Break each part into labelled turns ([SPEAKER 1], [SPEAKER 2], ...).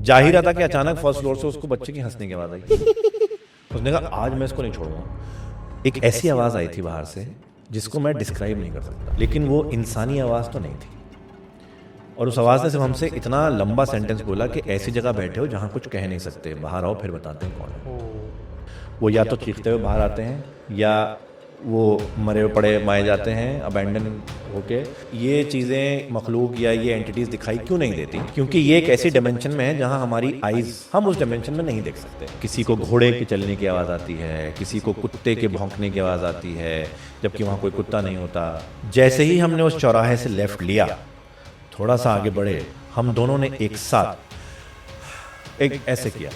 [SPEAKER 1] जा ही रहा था कि अचानक फर्स्ट फ्लोर से उसको बच्चे की हंसने की आवाज़ आई। उसने कहा आज मैं इसको नहीं छोड़ूंगा। एक ऐसी आवाज़ आई थी बाहर से जिसको मैं डिस्क्राइब नहीं कर सकता, लेकिन वो इंसानी आवाज़ तो नहीं थी। और उस आवाज़ ने सिर्फ हमसे इतना लंबा सेंटेंस बोला कि ऐसी जगह बैठे हो जहाँ कुछ कह नहीं सकते, बाहर आओ फिर बताते हैं कौन है। वो या तो चीखते हुए बाहर आते हैं या वो मरे हुए पड़े माए जाते हैं अबैंडन होके। ये चीज़ें मखलूक या ये एंटिटीज़ दिखाई क्यों नहीं देती? क्योंकि ये एक ऐसी डायमेंशन में है जहाँ हमारी आइज़ हम उस डायमेंशन में नहीं देख सकते। किसी को घोड़े के चलने की आवाज़ आती है, किसी को कुत्ते के भौंकने की आवाज़ आती है, जबकि वहाँ कोई कुत्ता नहीं होता। जैसे ही हमने उस चौराहे से लेफ्ट लिया, थोड़ा सा आगे बढ़े, हम दोनों ने एक साथ एक ऐसे किया।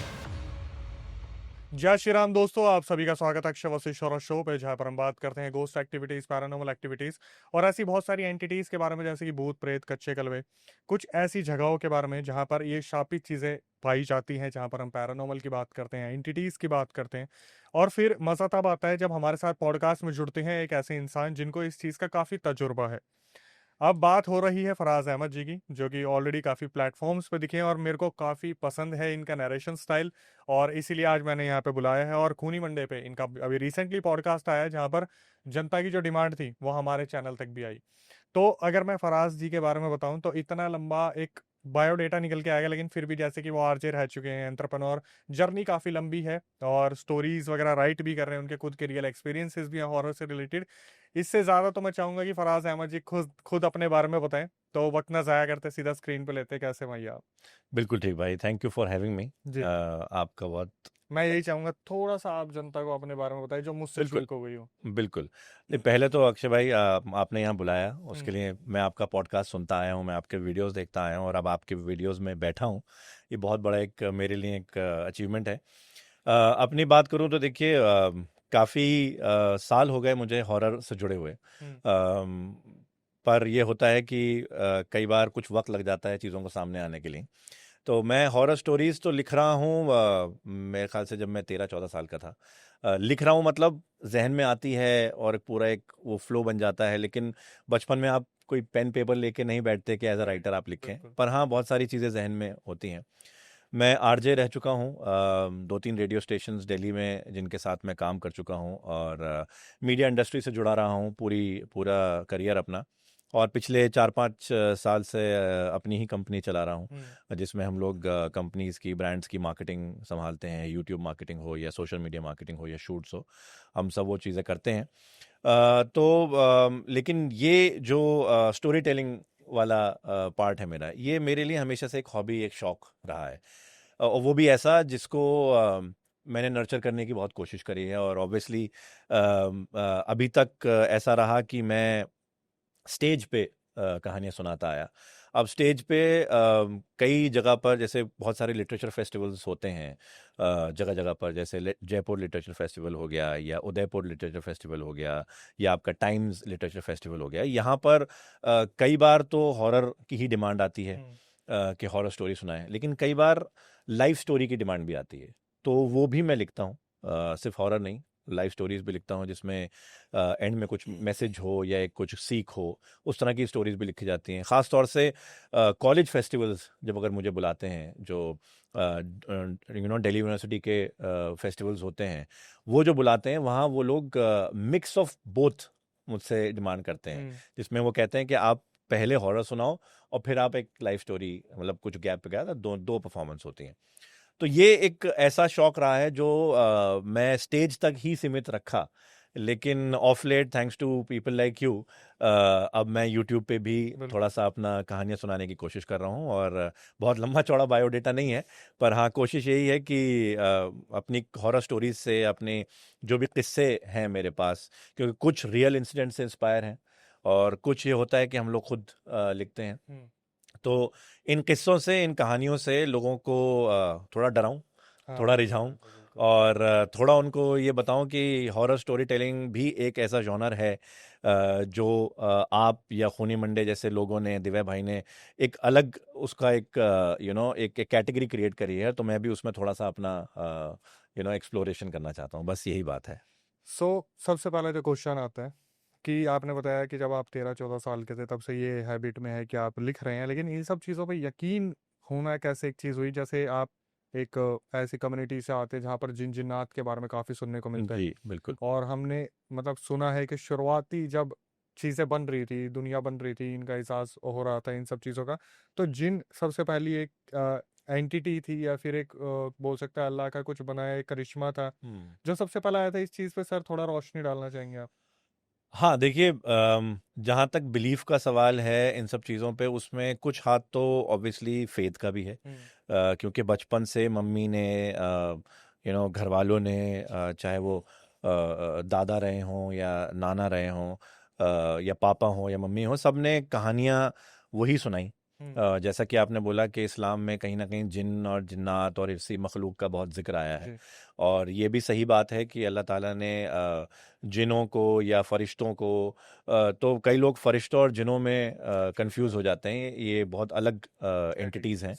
[SPEAKER 2] जय श्री राम दोस्तों, आप सभी का स्वागत है अक्षय वशिष्ठ और शो पे, जहाँ पर हम बात करते हैं गोस्ट एक्टिविटीज, पैरानॉर्मल एक्टिविटीज और ऐसी बहुत सारी एंटिटीज के बारे में, जैसे कि भूत प्रेत, कच्चे कलवे, कुछ ऐसी जगहों के बारे में जहाँ पर ये शापित चीजें पाई जाती हैं, जहाँ पर हम पैरानॉर्मल की बात करते हैं, एंटिटीज की बात करते हैं। और फिर मजा तब आता है जब हमारे साथ पॉडकास्ट में जुड़ते हैं एक ऐसे इंसान जिनको इस चीज का काफी तजुर्बा है। अब बात हो रही है फराज अहमद जी की, जो कि ऑलरेडी काफ़ी प्लेटफॉर्म्स पे दिखे हैं और मेरे को काफ़ी पसंद है इनका नरेशन स्टाइल। और इसीलिए आज मैंने यहाँ पे बुलाया है। और खूनी मंडे पे इनका अभी रिसेंटली पॉडकास्ट आया है, जहाँ पर जनता की जो डिमांड थी वो हमारे चैनल तक भी आई। तो अगर मैं फराज जी के बारे में बताऊं तो इतना लंबा एक बायोडेटा निकल के आएगा, लेकिन फिर भी जैसे कि वो आरजे रह चुके हैं, एंटरप्रेन्योर, जर्नी काफ़ी लंबी है और स्टोरीज वगैरह राइट भी कर रहे हैं, उनके खुद के रियल एक्सपीरियंसेस भी हैं हॉरर से रिलेटेड। इससे ज़्यादा तो मैं चाहूंगा कि फराज अहमद जी खुद खुद अपने बारे में बताएं। तो वक्त ना ज़ाया करते, सीधा स्क्रीन पे लेते, कैसे भैया आप?
[SPEAKER 1] बिल्कुल ठीक भाई, thank you for having me.
[SPEAKER 2] जी,
[SPEAKER 1] आपका बहुत
[SPEAKER 2] मैं यही चाहूंगा थोड़ा सा आप जनता को अपने बारे में बताएं जो मुझसे
[SPEAKER 1] बिल्कुल
[SPEAKER 2] चूक हो गई हो।
[SPEAKER 1] बिल्कुल। नहीं, पहले तो अक्षय भाई आपने यहाँ बुलाया
[SPEAKER 2] हम्म।
[SPEAKER 1] उसके लिए मैं आपका पॉडकास्ट सुनता आया हूँ, मैं आपके वीडियोस देखता आया हूँ और अब आपके वीडियोस में बैठा हूँ। ये बहुत बड़ा एक मेरे लिए एक अचीवमेंट है। अपनी बात करूँ तो देखिए काफ़ी साल हो गए मुझे हॉरर से जुड़े हुए।
[SPEAKER 2] हम्म।
[SPEAKER 1] पर ये होता है कि कई बार कुछ वक्त लग जाता है चीज़ों को सामने आने के लिए। तो मैं हॉरर स्टोरीज तो लिख रहा हूँ, मेरे ख्याल से जब मैं 13-14 साल का था। लिख रहा हूँ मतलब जहन में आती है और एक पूरा एक वो फ्लो बन जाता है, लेकिन बचपन में आप कोई पेन पेपर लेके नहीं बैठते कि एज अ राइटर आप लिखें,
[SPEAKER 2] बिल्कुल।
[SPEAKER 1] पर हाँ बहुत सारी चीज़ें जहन में होती हैं। मैं आरजे रह चुका हूँ 2-3 रेडियो स्टेशंस दिल्ली में जिनके साथ मैं काम कर चुका हूँ और मीडिया इंडस्ट्री से जुड़ा रहा हूँ पूरा करियर अपना। और पिछले 4-5 साल से अपनी ही कंपनी चला रहा
[SPEAKER 2] हम्म।
[SPEAKER 1] हूँ, जिसमें हम लोग कंपनीज की ब्रांड्स की मार्केटिंग संभालते हैं, यूट्यूब मार्केटिंग हो या सोशल मीडिया मार्केटिंग हो या शूट्स हो, हम सब वो चीज़ें करते हैं। लेकिन ये जो स्टोरी टेलिंग वाला पार्ट है मेरा, ये मेरे लिए हमेशा से एक हॉबी, एक शौक रहा है। और वो भी ऐसा जिसको मैंने नर्चर करने की बहुत कोशिश करी है और ऑब्वियसली अभी तक ऐसा रहा कि मैं स्टेज पे कहानियाँ सुनाता आया। अब स्टेज पे कई जगह पर जैसे बहुत सारे लिटरेचर फेस्टिवल्स होते हैं जगह जगह पर, जैसे जयपुर लिटरेचर फेस्टिवल हो गया या उदयपुर लिटरेचर फेस्टिवल हो गया या आपका टाइम्स लिटरेचर फेस्टिवल हो गया। यहाँ पर कई बार तो हॉरर की ही डिमांड आती है
[SPEAKER 2] हम्म।
[SPEAKER 1] कि हॉरर स्टोरी सुनाएं, लेकिन कई बार लाइफ स्टोरी की डिमांड भी आती है, तो वो भी मैं लिखता हूँ। सिर्फ हॉरर नहीं, लाइफ स्टोरीज भी लिखता हूँ जिसमें एंड में कुछ मैसेज हो या एक कुछ सीख हो, उस तरह की स्टोरीज भी लिखी जाती हैं। ख़ास तौर से कॉलेज फेस्टिवल्स जब अगर मुझे बुलाते हैं, जो दिल्ली यूनिवर्सिटी के फेस्टिवल्स होते हैं, वो जो बुलाते हैं वहाँ वो लोग मिक्स ऑफ बोथ मुझसे डिमांड करते हैं,
[SPEAKER 2] हम्म।
[SPEAKER 1] जिसमें वो कहते हैं कि आप पहले हॉरर सुनाओ और फिर आप एक लाइफ स्टोरी, मतलब कुछ गैप पे गया था, दो दो परफॉर्मेंस होती हैं। तो ये एक ऐसा शौक रहा है जो मैं स्टेज तक ही सीमित रखा, लेकिन of late thanks to people like you अब मैं यूट्यूब पे भी थोड़ा
[SPEAKER 2] बिल्कुल।
[SPEAKER 1] सा अपना कहानियाँ सुनाने की कोशिश कर रहा हूँ। और बहुत लंबा चौड़ा बायोडेटा नहीं है, पर हाँ कोशिश यही है कि अपनी हॉरर स्टोरीज से, अपने जो भी किस्से हैं मेरे पास, क्योंकि कुछ रियल इंसिडेंट से इंस्पायर हैं और कुछ ये होता है कि हम लोग खुद लिखते हैं,
[SPEAKER 2] हम्म।
[SPEAKER 1] तो इन किस्सों से, इन कहानियों से लोगों को थोड़ा डराऊं,
[SPEAKER 2] हाँ,
[SPEAKER 1] थोड़ा
[SPEAKER 2] बिल्कुल
[SPEAKER 1] रिझाऊं
[SPEAKER 2] बिल्कुल बिल्कुल।
[SPEAKER 1] और थोड़ा उनको ये बताऊं कि हॉरर स्टोरी टेलिंग भी एक ऐसा जॉनर है जो आप या खूनी मंडे जैसे लोगों ने, दिव्या भाई ने एक अलग उसका एक एक कैटेगरी क्रिएट करी है, तो मैं भी उसमें थोड़ा सा अपना एक्सप्लोरेशन करना चाहता हूँ, बस यही बात है।
[SPEAKER 2] सो सबसे पहले जो क्वेश्चन आता है कि आपने बताया कि जब आप 13-14 साल के थे तब से ये हैबिट में है कि आप लिख रहे हैं, लेकिन इन सब चीज़ों पे यकीन होना एक ऐसे एक चीज़ हुई जैसे आप एक ऐसी कम्युनिटी से आते हैं जहाँ पर जिन जिन्नात के बारे में काफ़ी सुनने को मिलता है
[SPEAKER 1] जी बिल्कुल।
[SPEAKER 2] और हमने मतलब सुना है कि शुरुआती जब चीज़ें बन रही थी, दुनिया बन रही थी, इनका एहसास हो रहा था इन सब चीज़ों का, तो जिन सबसे पहली एक एंटिटी थी या फिर एक बोल सकते हैं अल्लाह का कुछ बनाया एक करिश्मा था, जो सबसे पहले आया था। इस चीज़ पे सर थोड़ा रोशनी डालना चाहेंगे आप?
[SPEAKER 1] हाँ, देखिए जहाँ तक बिलीफ का सवाल है इन सब चीज़ों पे, उसमें कुछ हाथ तो ऑब्वियसली फेथ का भी है।
[SPEAKER 2] हुँ,
[SPEAKER 1] क्योंकि बचपन से मम्मी ने घर वालों ने चाहे वो दादा रहे हों या नाना रहे हों, या पापा हों या मम्मी हों, सब ने कहानियाँ वही सुनाई।
[SPEAKER 2] हुँ,
[SPEAKER 1] जैसा कि आपने बोला कि इस्लाम में कहीं ना कहीं जिन्न और जिन्नात और इसी मखलूक का बहुत जिक्र आया है।
[SPEAKER 2] जी,
[SPEAKER 1] और ये भी सही बात है कि अल्लाह ताला ने जिनों को या फरिश्तों को, तो कई लोग फरिश्तों और जिनों में कंफ्यूज हो जाते हैं, ये बहुत अलग एंटिटीज़ हैं।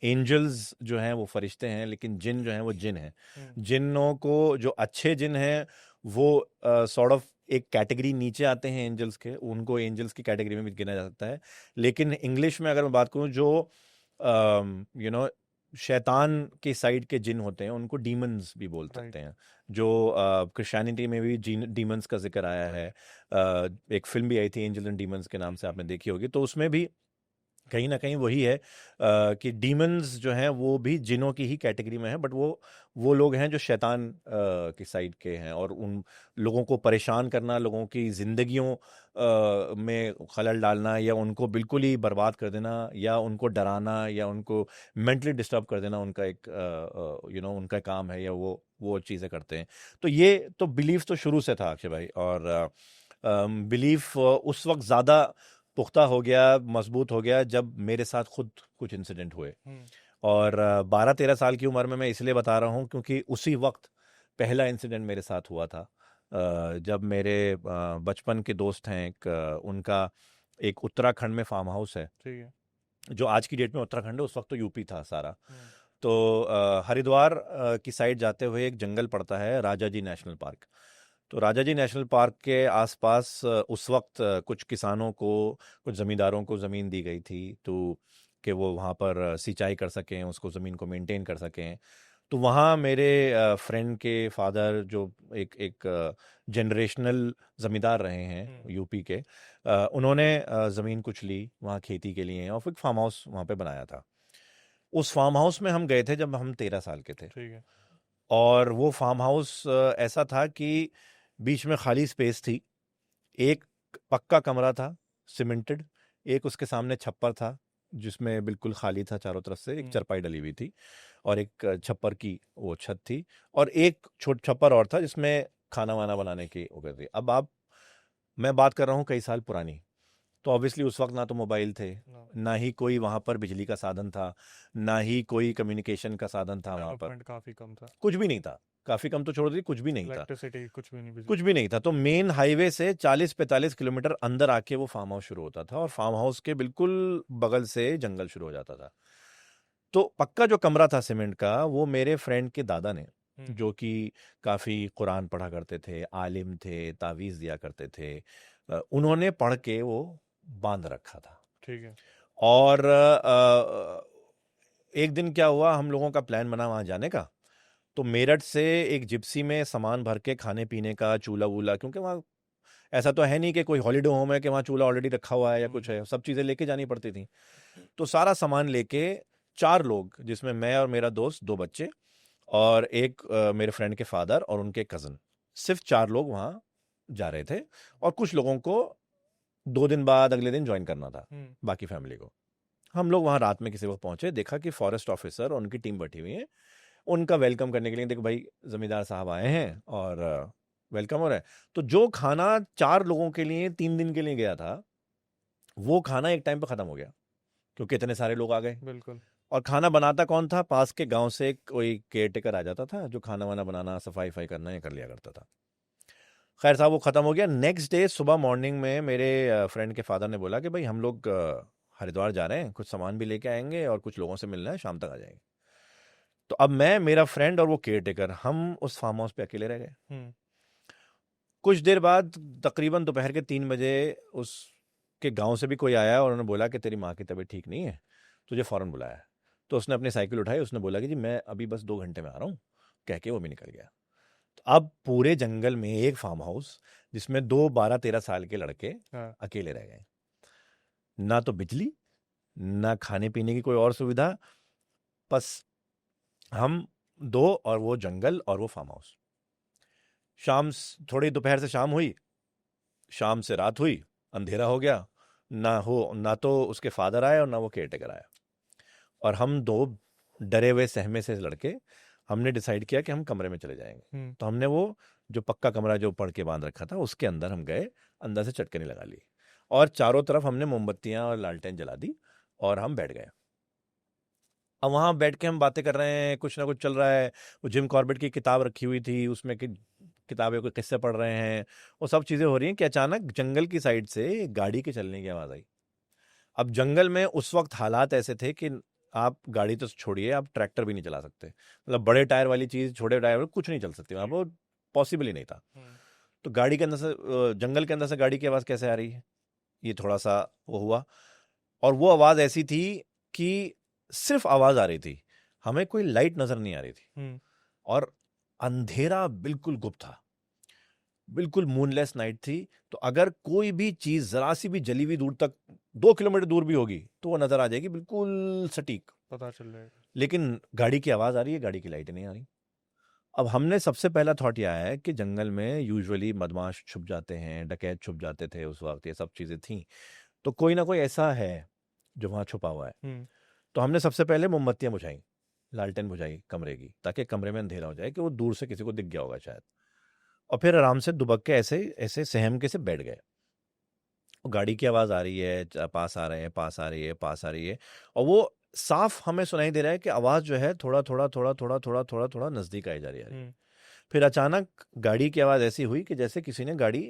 [SPEAKER 1] एंजल्स जो हैं वो फरिश्ते हैं, लेकिन जिन जो हैं वो जिन हैं।
[SPEAKER 2] हुँ,
[SPEAKER 1] जिन्नों को, जो अच्छे जिन हैं वो सॉर्ट ऑफ एक कैटेगरी नीचे आते हैं एंजल्स के, उनको एंजल्स की कैटेगरी में भी गिना जा सकता है। लेकिन इंग्लिश में अगर मैं बात करूं, जो यू नो शैतान के साइड के जिन होते हैं उनको डीमंस भी बोल सकते
[SPEAKER 2] राइट,
[SPEAKER 1] हैं। जो क्रिश्चियनिटी में भी डीमंस का जिक्र आया है। एक फिल्म भी आई थी एंजल एंड डीमंस के नाम से, आपने देखी होगी, तो उसमें भी कहीं ना कहीं वही है कि डीमंस जो हैं वो भी जिनों की ही कैटेगरी में है, बट वो लोग हैं जो शैतान की साइड के हैं, और उन लोगों को परेशान करना, लोगों की जिंदगियों में खलल डालना, या उनको बिल्कुल ही बर्बाद कर देना, या उनको डराना, या उनको मेंटली डिस्टर्ब कर देना, उनका एक उनका काम है, या वो चीज़ें करते हैं। तो ये तो बिलीफ तो शुरू से था अक्षय भाई, और बिलीफ उस वक्त ज़्यादा पुख्ता हो गया, मजबूत हो गया, जब मेरे साथ खुद कुछ इंसिडेंट हुए।
[SPEAKER 2] हुँ,
[SPEAKER 1] और 12-13 साल की उम्र में मैं इसलिए बता रहा हूँ क्योंकि उसी वक्त पहला इंसिडेंट मेरे साथ हुआ था। जब मेरे बचपन के दोस्त हैं, उनका एक उत्तराखंड में फार्म हाउस है,
[SPEAKER 2] ठीक है,
[SPEAKER 1] जो आज की डेट में उत्तराखंड है, उस वक्त तो यूपी था सारा।
[SPEAKER 2] हुँ,
[SPEAKER 1] तो हरिद्वार की साइड जाते हुए एक जंगल पड़ता है, राजा जी नेशनल पार्क। तो राजा जी नेशनल पार्क के आसपास उस वक्त कुछ किसानों को, कुछ ज़मींदारों को ज़मीन दी गई थी, तो कि वो वहाँ पर सिंचाई कर सकें, उसको ज़मीन को मेंटेन कर सकें। तो वहाँ मेरे फ्रेंड के फादर, जो एक एक जनरेशनल ज़मींदार रहे हैं
[SPEAKER 2] हुँ,
[SPEAKER 1] यूपी के, उन्होंने ज़मीन कुछ ली वहाँ खेती के लिए, और फिर फार्म हाउस वहाँ पे बनाया था। उस फार्म हाउस में हम गए थे जब हम 13 साल के थे।
[SPEAKER 2] ठीक है,
[SPEAKER 1] और वो फार्म हाउस ऐसा था कि बीच में खाली स्पेस थी, एक पक्का कमरा था, सीमेंटेड, एक उसके सामने छप्पर था, जिसमें बिल्कुल खाली था चारों तरफ से, एक
[SPEAKER 2] हुँ,
[SPEAKER 1] चारपाई डली हुई थी, और एक छप्पर की वो छत थी, और एक छोट छप्पर और था जिसमें खाना वाना बनाने की वो करती। अब आप, मैं बात कर रहा हूँ कई साल पुरानी, तो ऑब्वियसली उस वक्त ना तो मोबाइल थे,
[SPEAKER 2] नो,
[SPEAKER 1] ना ही कोई वहाँ पर बिजली का साधन था, ना ही कोई कम्युनिकेशन का साधन था वहाँ पर,
[SPEAKER 2] डेवलपमेंट काफ़ी कम था,
[SPEAKER 1] कुछ भी नहीं था। काफी कम तो छोड़ दी, कुछ भी नहीं था।
[SPEAKER 2] इलेक्ट्रिसिटी कुछ भी नहीं, बिजली।
[SPEAKER 1] कुछ भी नहीं था। तो मेन हाईवे से 40-45 किलोमीटर अंदर आके वो फार्म हाउस शुरू होता था, और फार्म हाउस के बिल्कुल बगल से जंगल शुरू हो जाता था। तो पक्का जो कमरा था सीमेंट का, वो मेरे फ्रेंड के दादा ने,
[SPEAKER 2] हुँ,
[SPEAKER 1] जो कि काफी कुरान पढ़ा करते थे, आलिम थे, तावीज दिया करते थे, उन्होंने पढ़ के वो बांध रखा था।
[SPEAKER 2] ठीक है,
[SPEAKER 1] और एक दिन क्या हुआ, हम लोगों का प्लान बना वहां जाने का। तो मेरठ से एक जिप्सी में सामान भर के, खाने पीने का, चूल्हा वूल्हा, क्योंकि वहाँ ऐसा तो है नहीं कि कोई हॉलीडे होम है कि वहाँ चूल्हा ऑलरेडी रखा हुआ है या कुछ
[SPEAKER 2] हुँ,
[SPEAKER 1] है, सब चीज़ें लेके जानी पड़ती थी। तो सारा सामान लेके 4 लोग, जिसमें मैं और मेरा दोस्त, 2 बच्चे, और एक मेरे फ्रेंड के फादर और उनके कज़न, सिर्फ 4 लोग वहाँ जा रहे थे। और कुछ लोगों को 2 दिन बाद अगले दिन ज्वाइन करना था,
[SPEAKER 2] हुँ,
[SPEAKER 1] बाकी फैमिली को। हम लोग वहाँ रात में किसी वक्त पहुंचे, देखा कि फॉरेस्ट ऑफिसर और उनकी टीम बैठी हुई है, उनका वेलकम करने के लिए। देखो भाई, जमींदार साहब आए हैं और वेलकम हो रहा है। तो जो खाना 4 लोगों के लिए 3 दिन के लिए गया था, वो खाना एक टाइम पे खत्म हो गया, क्योंकि इतने सारे लोग आ गए।
[SPEAKER 2] बिल्कुल,
[SPEAKER 1] और खाना बनाता कौन था? पास के गांव से कोई केयर टेकर आ जाता था, जो खाना वाना बनाना, सफाई वफाई करना ये कर लिया करता था। खैर साहब, वो खत्म हो गया। नेक्स्ट डे सुबह मॉर्निंग में मेरे फ्रेंड के फादर ने बोला कि भाई हम लोग हरिद्वार जा रहे हैं, कुछ सामान भी लेके आएंगे और कुछ लोगों से मिलना है, शाम तक आ जाएंगे। तो अब मैं, मेरा फ्रेंड और वो केयर टेकर, हम उस फार्म हाउस पे अकेले रह गए।
[SPEAKER 2] हुँ,
[SPEAKER 1] कुछ देर बाद, तकरीबन दोपहर के 3 बजे, उसके गांव से भी कोई आया और उन्होंने बोला कि तेरी माँ की तबीयत ठीक नहीं है, तुझे फ़ौरन बुलाया है। तो उसने अपनी साइकिल उठाई, उसने बोला कि जी मैं अभी बस 2 घंटे में आ रहा हूँ, कह के वो भी निकल गया। तो अब पूरे जंगल में एक फार्म हाउस जिसमें 2 12-13 साल के लड़के
[SPEAKER 2] हाँ।
[SPEAKER 1] अकेले रह गए। ना तो बिजली, ना खाने-पीने की कोई और सुविधा, बस हम 2 और वो जंगल और वो फार्म हाउस। थोड़ी दोपहर से शाम हुई, शाम से रात हुई, अंधेरा हो गया। ना तो उसके फादर आए और ना वो केयरटेकर आया। और हम 2 डरे हुए सहमे से लड़के, हमने डिसाइड किया कि हम कमरे में चले जाएंगे। तो हमने वो जो पक्का कमरा जो पढ़ के बांध रखा था उसके अंदर हम गए, अंदर से चटकनी लगा ली और चारों तरफ हमने मोमबत्तियां और लालटेन जला दी और हम बैठ गए। अब वहां बैठ के हम बातें कर रहे हैं, कुछ ना कुछ चल रहा है। वो जिम कॉर्बेट की किताब रखी हुई थी, उसमें की किताबें के किस्से पढ़ रहे हैं, वो सब चीजें हो रही हैं कि अचानक जंगल की साइड से गाड़ी के चलने की आवाज आई। अब जंगल में उस वक्त हालात ऐसे थे कि आप गाड़ी तो छोड़िए, आप ट्रैक्टर भी नहीं चला सकते। मतलब बड़े टायर वाली चीज छोटे टायर वाली कुछ नहीं चल सकती वहां, वो पॉसिबल ही नहीं था। तो गाड़ी के अंदर से जंगल के अंदर से गाड़ी की आवाज कैसे आ रही है, ये थोड़ा सा वो हुआ। और वो आवाज ऐसी थी कि सिर्फ आवाज आ रही थी, हमें कोई लाइट नजर नहीं आ रही थी। और अंधेरा बिल्कुल गुप्त था, बिल्कुल मूनलेस नाइट थी। तो अगर कोई भी चीज जरा सी भी जली हुई दूर तक 2 किलोमीटर दूर भी होगी तो वो नजर आ जाएगी, बिल्कुल सटीक
[SPEAKER 2] पता चल जाएगा।
[SPEAKER 1] लेकिन गाड़ी की आवाज आ रही है, गाड़ी की लाइट नहीं आ रही। अब हमने सबसे पहला थॉट यह आया है कि जंगल में यूजुअली मदमाश छुप जाते हैं, डकैत छुप जाते थे उस वक्त, ये सब चीजें थी। तो कोई ना कोई ऐसा है जो वहां छुपा हुआ है। तो हमने सबसे पहले मोमबत्तियां बुझाई, लालटेन बुझाई कमरे की, ताकि कमरे में अंधेरा हो जाए कि वो दूर से किसी को दिख गया होगा शायद। और फिर आराम से दुबक के ऐसे ऐसे सहम के से बैठ गए। गाड़ी की आवाज आ रही है, पास आ रहे हैं, पास आ रही है, पास आ रही है। और वो साफ हमें सुनाई दे रहा है कि आवाज जो है थोड़ा थोड़ा थोड़ा थोड़ा थोड़ा थोड़ा थोड़ा नजदीक आई जा रही है। फिर अचानक गाड़ी की आवाज ऐसी हुई कि जैसे किसी ने गाड़ी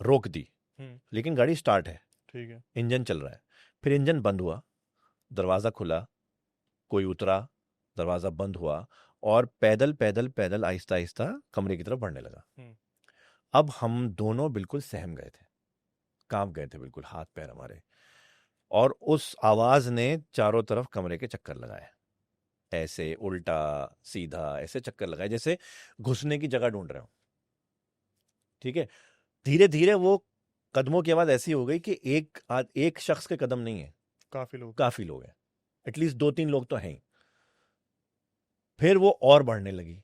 [SPEAKER 1] रोक दी, लेकिन गाड़ी स्टार्ट है,
[SPEAKER 2] ठीक है।
[SPEAKER 1] इंजन चल रहा है। फिर इंजन बंद हुआ, दरवाजा खुला, कोई उतरा, दरवाजा बंद हुआ और पैदल पैदल पैदल आहिस्ता आहिस्ता कमरे की तरफ बढ़ने लगा। अब हम दोनों बिल्कुल सहम गए थे, कांप गए थे बिल्कुल, हाथ पैर हमारे। और उस आवाज ने चारों तरफ कमरे के चक्कर लगाए, ऐसे उल्टा सीधा ऐसे चक्कर लगाए जैसे घुसने की जगह ढूंढ रहे हो। ठीक है, धीरे धीरे वो कदमों की आवाज ऐसी हो गई कि एक शख्स के कदम नहीं है, काफी लोग हैं, एटलीस्ट 2-3 लोग तो हैं ही। फिर वो और बढ़ने लगी,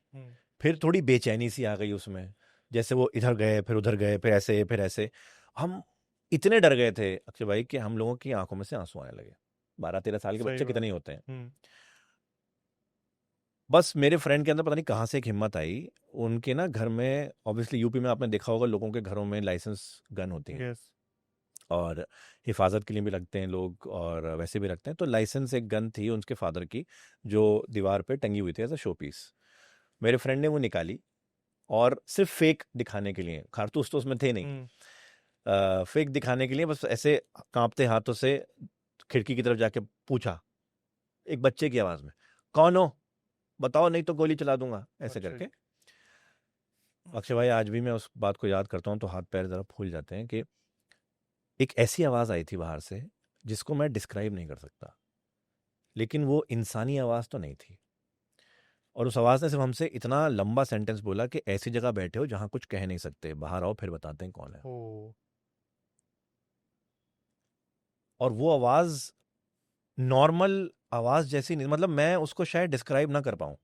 [SPEAKER 1] फिर थोड़ी बेचैनी सी आ गई उसमें, जैसे वो इधर गए फिर उधर गए, फिर ऐसे। हम इतने डर गए थे अक्षय भाई कि हम लोगों की आंखों में से आंसू आने लगे। 12-13 साल के बच्चे कितने ही होते हैं। बस मेरे फ्रेंड के अंदर पता नहीं कहाँ से एक हिम्मत आई। उनके ना घर में, ऑब्वियसली यूपी में आपने देखा होगा लोगों के घरों में लाइसेंस गन होती है, और हिफाजत के लिए भी रखते हैं लोग और वैसे भी रखते हैं। तो लाइसेंस एक गन थी उनके फादर की जो दीवार पे टंगी हुई थी एज अ शो पीस। मेरे फ्रेंड ने वो निकाली और सिर्फ फेक दिखाने के लिए, कारतूस तो उसमें थे नहीं, फेक दिखाने के लिए बस ऐसे कांपते हाथों से खिड़की की तरफ जाके पूछा एक बच्चे की आवाज में, कौन हो, बताओ नहीं तो गोली चला दूंगा, ऐसे करके। अक्षय भाई आज भी मैं उस बात को याद करता हूँ तो हाथ पैर जरा फूल जाते हैं कि एक ऐसी आवाज आई थी बाहर से जिसको मैं डिस्क्राइब नहीं कर सकता, लेकिन वो इंसानी आवाज तो नहीं थी। और उस आवाज ने सिर्फ हमसे इतना लंबा सेंटेंस बोला कि ऐसी जगह बैठे हो जहां कुछ कह नहीं सकते, बाहर आओ फिर बताते हैं कौन है। और वो आवाज नॉर्मल आवाज जैसी नहीं, मतलब मैं उसको शायद डिस्क्राइब ना कर पाऊं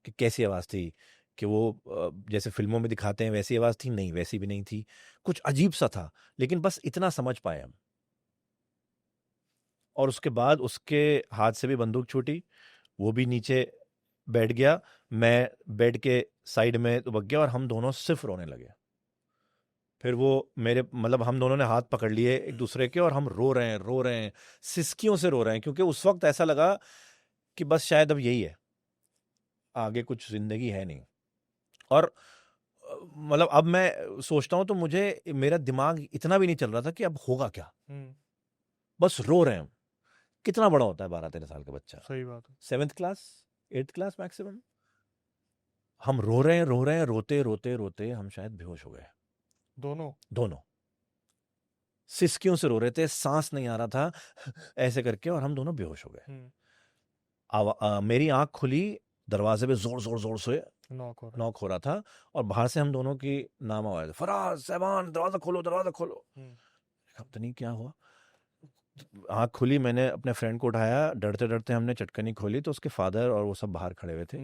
[SPEAKER 1] कि कैसी आवाज थी, कि वो जैसे फिल्मों में दिखाते हैं वैसी आवाज थी, नहीं वैसी भी नहीं थी, कुछ अजीब सा था, लेकिन बस इतना समझ पाए हम। और उसके बाद उसके हाथ से भी बंदूक छूटी, वो भी नीचे बैठ गया, मैं बेड के साइड में दुबक गया और हम दोनों सिर्फ रोने लगे। फिर वो मेरे मतलब हम दोनों ने हाथ पकड़ लिए एक दूसरे के और हम रो रहे हैं, सिसकियों से रो रहे हैं, क्योंकि उस वक्त ऐसा लगा कि बस शायद अब यही है, आगे कुछ जिंदगी है नहीं। और मतलब अब मैं सोचता हूं तो मुझे मेरा दिमाग इतना भी नहीं चल रहा था कि अब होगा क्या, बस रो रहे हैं। कितना बड़ा होता है 12-13 साल का बच्चा,
[SPEAKER 2] सही बात है।
[SPEAKER 1] 7th class 8th class maximum. हम रो रहे हैं, रोते रोते रोते हम शायद बेहोश हो गए
[SPEAKER 2] दोनों
[SPEAKER 1] दोनों। सिसकियों से रो रहे थे, सांस नहीं आ रहा था ऐसे करके, और हम दोनों बेहोश हो गए। मेरी आंख खुली, दरवाजे पे जोर जोर जोर से नॉक हो रहा था, और बाहर से हम दोनों की नाम आवाज, फराज, सहबान, दरवाजा खोलो, दरवाजा खोलो। पता नहीं क्या हुआ, आंख खुली, मैंने अपने फ्रेंड को उठाया, डरते डरते हमने चटकनी खोली तो उसके फादर और वो सब बाहर खड़े हुए थे।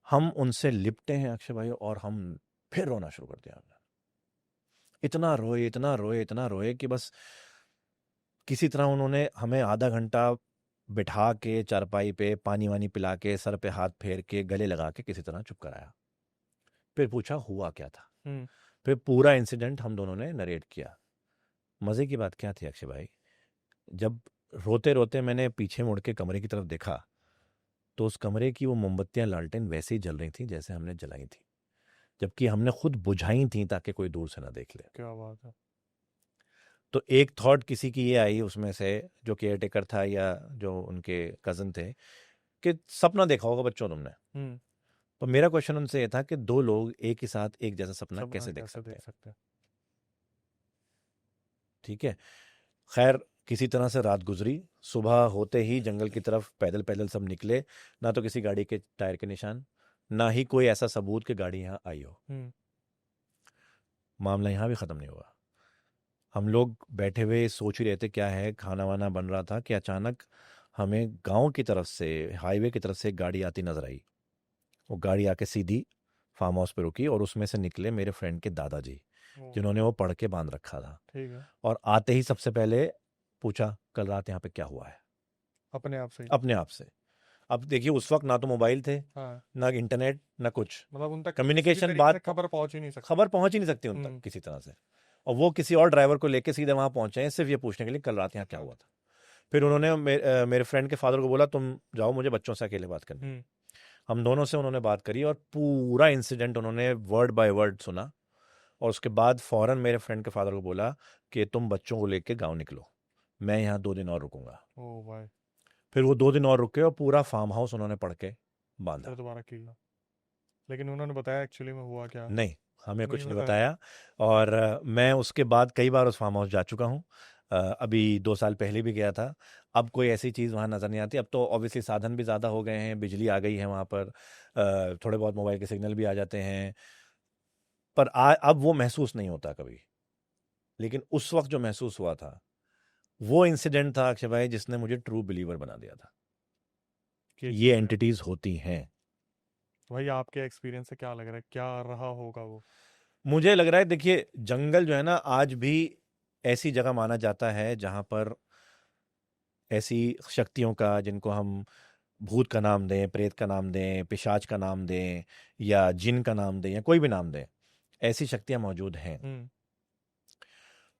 [SPEAKER 1] हम उनसे लिपटे हैं अक्षय भाई, और हम फिर रोना शुरू कर दिया हमने। इतना रोए, इतना रोए, इतना रोए कि बस किसी तरह उन्होंने हमें आधा घंटा बिठा के चारपाई पे, पानी वानी पिला के, सर पे हाथ फेर के, गले लगा के किसी तरह चुप कराया। फिर पूछा हुआ क्या था, फिर पूरा इंसिडेंट हम दोनों ने नरेट किया। मजे की बात क्या थी अक्षय भाई, जब रोते रोते मैंने पीछे मुड़ के कमरे की तरफ देखा तो उस कमरे की वो मोमबत्तियां, लालटेन वैसे ही जल रही थी जैसे हमने जलाई थी, जबकि हमने खुद बुझाई थी ताकि कोई दूर से ना देख ले।
[SPEAKER 2] क्या बात है।
[SPEAKER 1] तो एक थॉट किसी की ये आई उसमें से, जो केयर टेकर था या जो उनके कजन थे, कि सपना देखा होगा बच्चों तुमने। तो मेरा क्वेश्चन उनसे ये था कि दो लोग एक ही साथ एक जैसा सपना कैसे देख सकते हैं? ठीक है, खैर किसी तरह से रात गुजरी, सुबह होते ही जंगल की तरफ पैदल पैदल सब निकले, ना तो किसी गाड़ी के टायर के निशान, ना ही कोई ऐसा सबूत कि गाड़ी यहाँ आई हो। मामला यहाँ भी ख़त्म नहीं हुआ। हम लोग बैठे हुए सोच ही रहे थे क्या है, खाना वाना बन रहा था कि अचानक हमें गांव की तरफ से, हाईवे की तरफ से एक गाड़ी आती नजर आई। वो गाड़ी आके सीधी फार्म हाउस पे रुकी, और उसमें से निकले मेरे फ्रेंड के दादाजी, जिन्होंने वो पढ़ के बांध रखा था।
[SPEAKER 2] ठीक है।
[SPEAKER 1] और आते ही सबसे पहले पूछा, कल रात यहाँ पे क्या हुआ है?
[SPEAKER 2] अपने आप से?
[SPEAKER 1] अपने आप से। अब देखिए उस वक्त ना तो मोबाइल थे, ना इंटरनेट, ना कुछ,
[SPEAKER 2] मतलब उन तक
[SPEAKER 1] कम्युनिकेशन, बात,
[SPEAKER 2] खबर पहुंच ही नहीं सकती,
[SPEAKER 1] खबर पहुंच ही नहीं सकती उन तक किसी तरह से। और वो किसी और ड्राइवर को लेके सीधे वहां पहुंचे हैं सिर्फ ये पूछने के लिए कल रात यहाँ क्या हुआ था। फिर उन्होंने मेरे फ्रेंड के फादर को बोला, तुम जाओ, मुझे बच्चों से अकेले बात करनी। हम दोनों से उन्होंने बात करी और पूरा इंसिडेंट उन्होंने वर्ड बाय वर्ड सुना, और उसके बाद फौरन मेरे फ्रेंड के फादर को बोला कि तुम बच्चों को लेके गांव निकलो, मैं यहाँ 2 दिन और रुकूंगा।
[SPEAKER 2] ओह भाई।
[SPEAKER 1] फिर वो 2 दिन और रुके और पूरा फार्म हाउस उन्होंने पढ़ के बांधा।
[SPEAKER 2] फिर दोबारा किया, लेकिन उन्होंने बताया एक्चुअली में हुआ क्या?
[SPEAKER 1] नहीं, हमें कुछ नहीं बताया। और मैं उसके बाद कई बार उस फार्म हाउस जा चुका हूँ, अभी 2 साल पहले भी गया था। अब कोई ऐसी चीज़ वहाँ नज़र नहीं आती। अब तो ऑब्वियसली साधन भी ज़्यादा हो गए हैं, बिजली आ गई है वहाँ पर, थोड़े बहुत मोबाइल के सिग्नल भी आ जाते हैं, पर अब वो महसूस नहीं होता कभी। लेकिन उस वक्त जो महसूस हुआ था, वो इंसिडेंट था अक्षय भाई जिसने मुझे ट्रू बिलीवर बना दिया था कि ये एंटिटीज होती हैं।
[SPEAKER 2] भाई आपके एक्सपीरियंस से क्या लग रहा है, क्या रहा होगा वो?
[SPEAKER 1] मुझे लग रहा है, देखिए जंगल जो है ना, आज भी ऐसी जगह माना जाता है जहां पर ऐसी शक्तियों का, जिनको हम भूत का नाम दें, प्रेत का नाम दें, पिशाच का नाम दें, या जिन का नाम दें, या कोई भी नाम दें, ऐसी शक्तियां मौजूद हैं।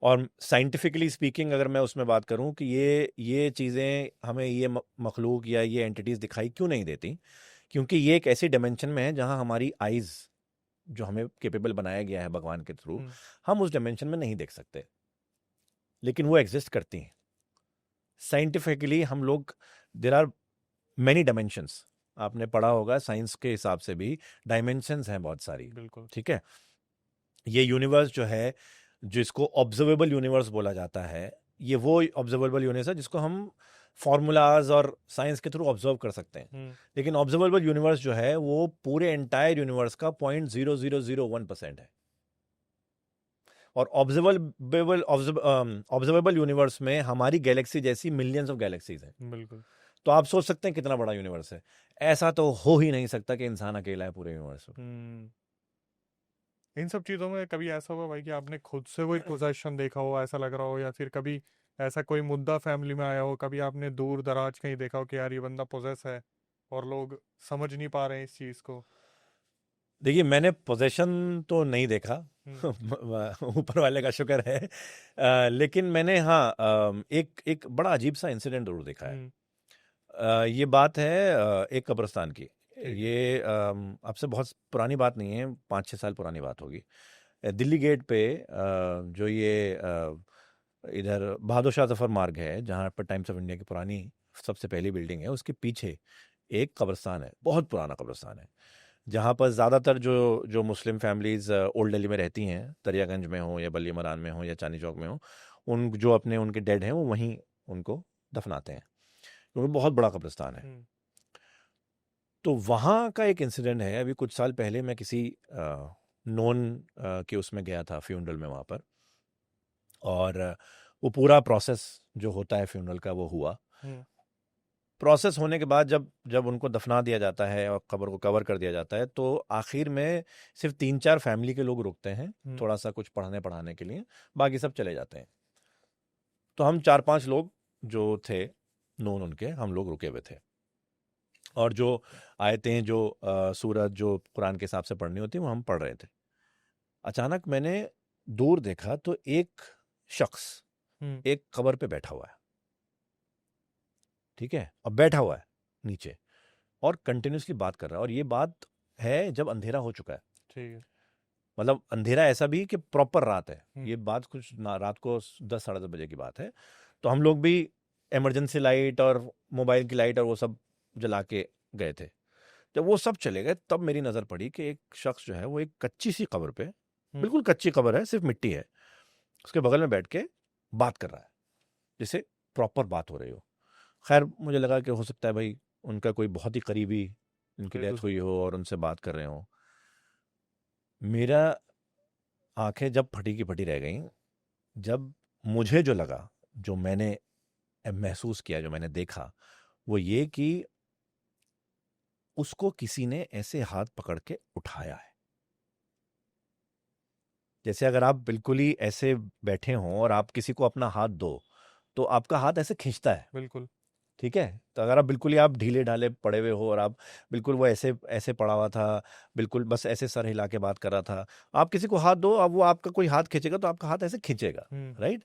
[SPEAKER 1] और साइंटिफिकली स्पीकिंग अगर मैं उसमें बात करूं कि ये चीज़ें हमें, ये मखलूक या ये एंटिटीज दिखाई क्यों नहीं देती, क्योंकि ये एक ऐसी डायमेंशन में है जहां हमारी आइज, जो हमें केपेबल बनाया गया है भगवान के थ्रू, हम उस डायमेंशन में नहीं देख सकते, लेकिन वो एग्जिस्ट करती हैं। साइंटिफिकली हम लोग, देयर आर मेनी डायमेंशंस, आपने पढ़ा होगा साइंस के हिसाब से भी डायमेंशंस हैं बहुत सारी।
[SPEAKER 2] बिल्कुल
[SPEAKER 1] ठीक है, ये यूनिवर्स जो है, जिसको ऑब्जर्वेबल यूनिवर्स बोला जाता है, ये वो ऑब्जर्वेबल यूनिवर्स है जिसको हम फॉर्मूलाज और साइंस के थ्रू ऑब्जर्व कर सकते हैं। लेकिन ऑब्जर्वेबल यूनिवर्स जो है वो पूरे एंटायर यूनिवर्स का 0.0001% है। और ऑब्जर्वेबल यूनिवर्स में हमारी गैलेक्सी जैसी मिलियंस ऑफ गैलेक्सीज हैं।
[SPEAKER 2] बिल्कुल।
[SPEAKER 1] तो आप सोच सकते हैं कितना बड़ा यूनिवर्स है। ऐसा तो हो ही नहीं सकता कि इंसान अकेला है पूरे यूनिवर्स में।
[SPEAKER 2] इन सब चीज़ों में कभी ऐसा हुआ भाई कि आपने खुद से कोई पोजेशन देखा हो, ऐसा लग रहा हो, या फिर कभी ऐसा कोई मुद्दा फैमिली में आया हो, कभी आपने दूर दराज कहीं देखा हो कि यार ये बंदा पोजेस है और लोग समझ नहीं पा रहे हैं इस चीज़ को?
[SPEAKER 1] देखिए मैंने पोजेशन तो नहीं देखा ऊपर वाले का शुक्र है, लेकिन मैंने एक बड़ा अजीब सा इंसिडेंट जरूर देखा है। ये बात है एक कब्रिस्तान की। ये अब से बहुत पुरानी बात नहीं है, 5-6 साल पुरानी बात होगी। दिल्ली गेट पे जो ये इधर बहादुर शाह जफर मार्ग है, जहाँ पर टाइम्स ऑफ इंडिया की पुरानी सबसे पहली बिल्डिंग है, उसके पीछे एक कब्रिस्तान है, बहुत पुराना कब्रिस्तान है, जहाँ पर ज़्यादातर जो मुस्लिम फैमिलीज़ ओल्ड दिल्ली में रहती हैं, दरियागंज में हो या बल्ली मरान में हो या चांदनी चौक में हो, उन जो अपने उनके डेड हैं वो वहीं उनको दफनाते हैं, क्योंकि बहुत बड़ा कब्रिस्तान है। तो वहाँ का एक इंसिडेंट है, अभी कुछ साल पहले मैं किसी नॉन के उसमें गया था, फ्यूनरल में वहाँ पर, और वो पूरा प्रोसेस जो होता है फ्यूनरल का वो हुआ। प्रोसेस होने के बाद जब जब उनको दफना दिया जाता है और कब्र को कवर कर दिया जाता है, तो आखिर में सिर्फ 3-4 फैमिली के लोग रुकते हैं थोड़ा सा कुछ पढ़ाने के लिए, बाकी सब चले जाते हैं। तो हम 4-5 लोग जो थे नोन उनके, हम लोग रुके हुए थे, और जो आयतें जो सूरत जो कुरान के हिसाब से पढ़नी होती है वो हम पढ़ रहे थे। अचानक मैंने दूर देखा तो एक शख्स एक कब्र पे बैठा हुआ है, ठीक है, अब बैठा हुआ है नीचे और कंटिन्यूसली बात कर रहा है, और ये बात है जब अंधेरा हो चुका है,
[SPEAKER 2] ठीक है,
[SPEAKER 1] मतलब अंधेरा ऐसा भी कि प्रॉपर रात है, ये बात कुछ रात को 10-10:30 बजे की बात है। तो हम लोग भी इमरजेंसी लाइट और मोबाइल की लाइट और वो सब जला के गए थे। जब वो सब चले गए तब मेरी नज़र पड़ी कि एक शख्स जो है वो एक कच्ची सी कब्र पे, बिल्कुल कच्ची कब्र है, सिर्फ मिट्टी है, उसके बगल में बैठ के बात कर रहा है, जिसे प्रॉपर बात हो रही हो। खैर मुझे लगा कि हो सकता है भाई उनका कोई बहुत ही करीबी, उनकी डेथ हुई हो और उनसे बात कर रहे हो। मेरा आंखें जब फटी की फटी रह गई जब मुझे जो लगा, जो मैंने महसूस किया, जो मैंने देखा, वो ये कि उसको किसी ने ऐसे हाथ पकड़ के उठाया है, जैसे अगर आप बिल्कुल ही ऐसे बैठे हों और आप किसी को अपना हाथ दो तो आपका हाथ ऐसे खींचता है,
[SPEAKER 2] बिल्कुल,
[SPEAKER 1] ठीक है। तो अगर आप बिल्कुल ही आप ढीले ढाले पड़े हुए हो और आप बिल्कुल वो ऐसे ऐसे पड़ा हुआ था, बिल्कुल बस ऐसे सर हिला के बात कर रहा था, आप किसी को हाथ दो, अब वो आपका कोई हाथ खींचेगा तो आपका हाथ ऐसे खींचेगा, राइट।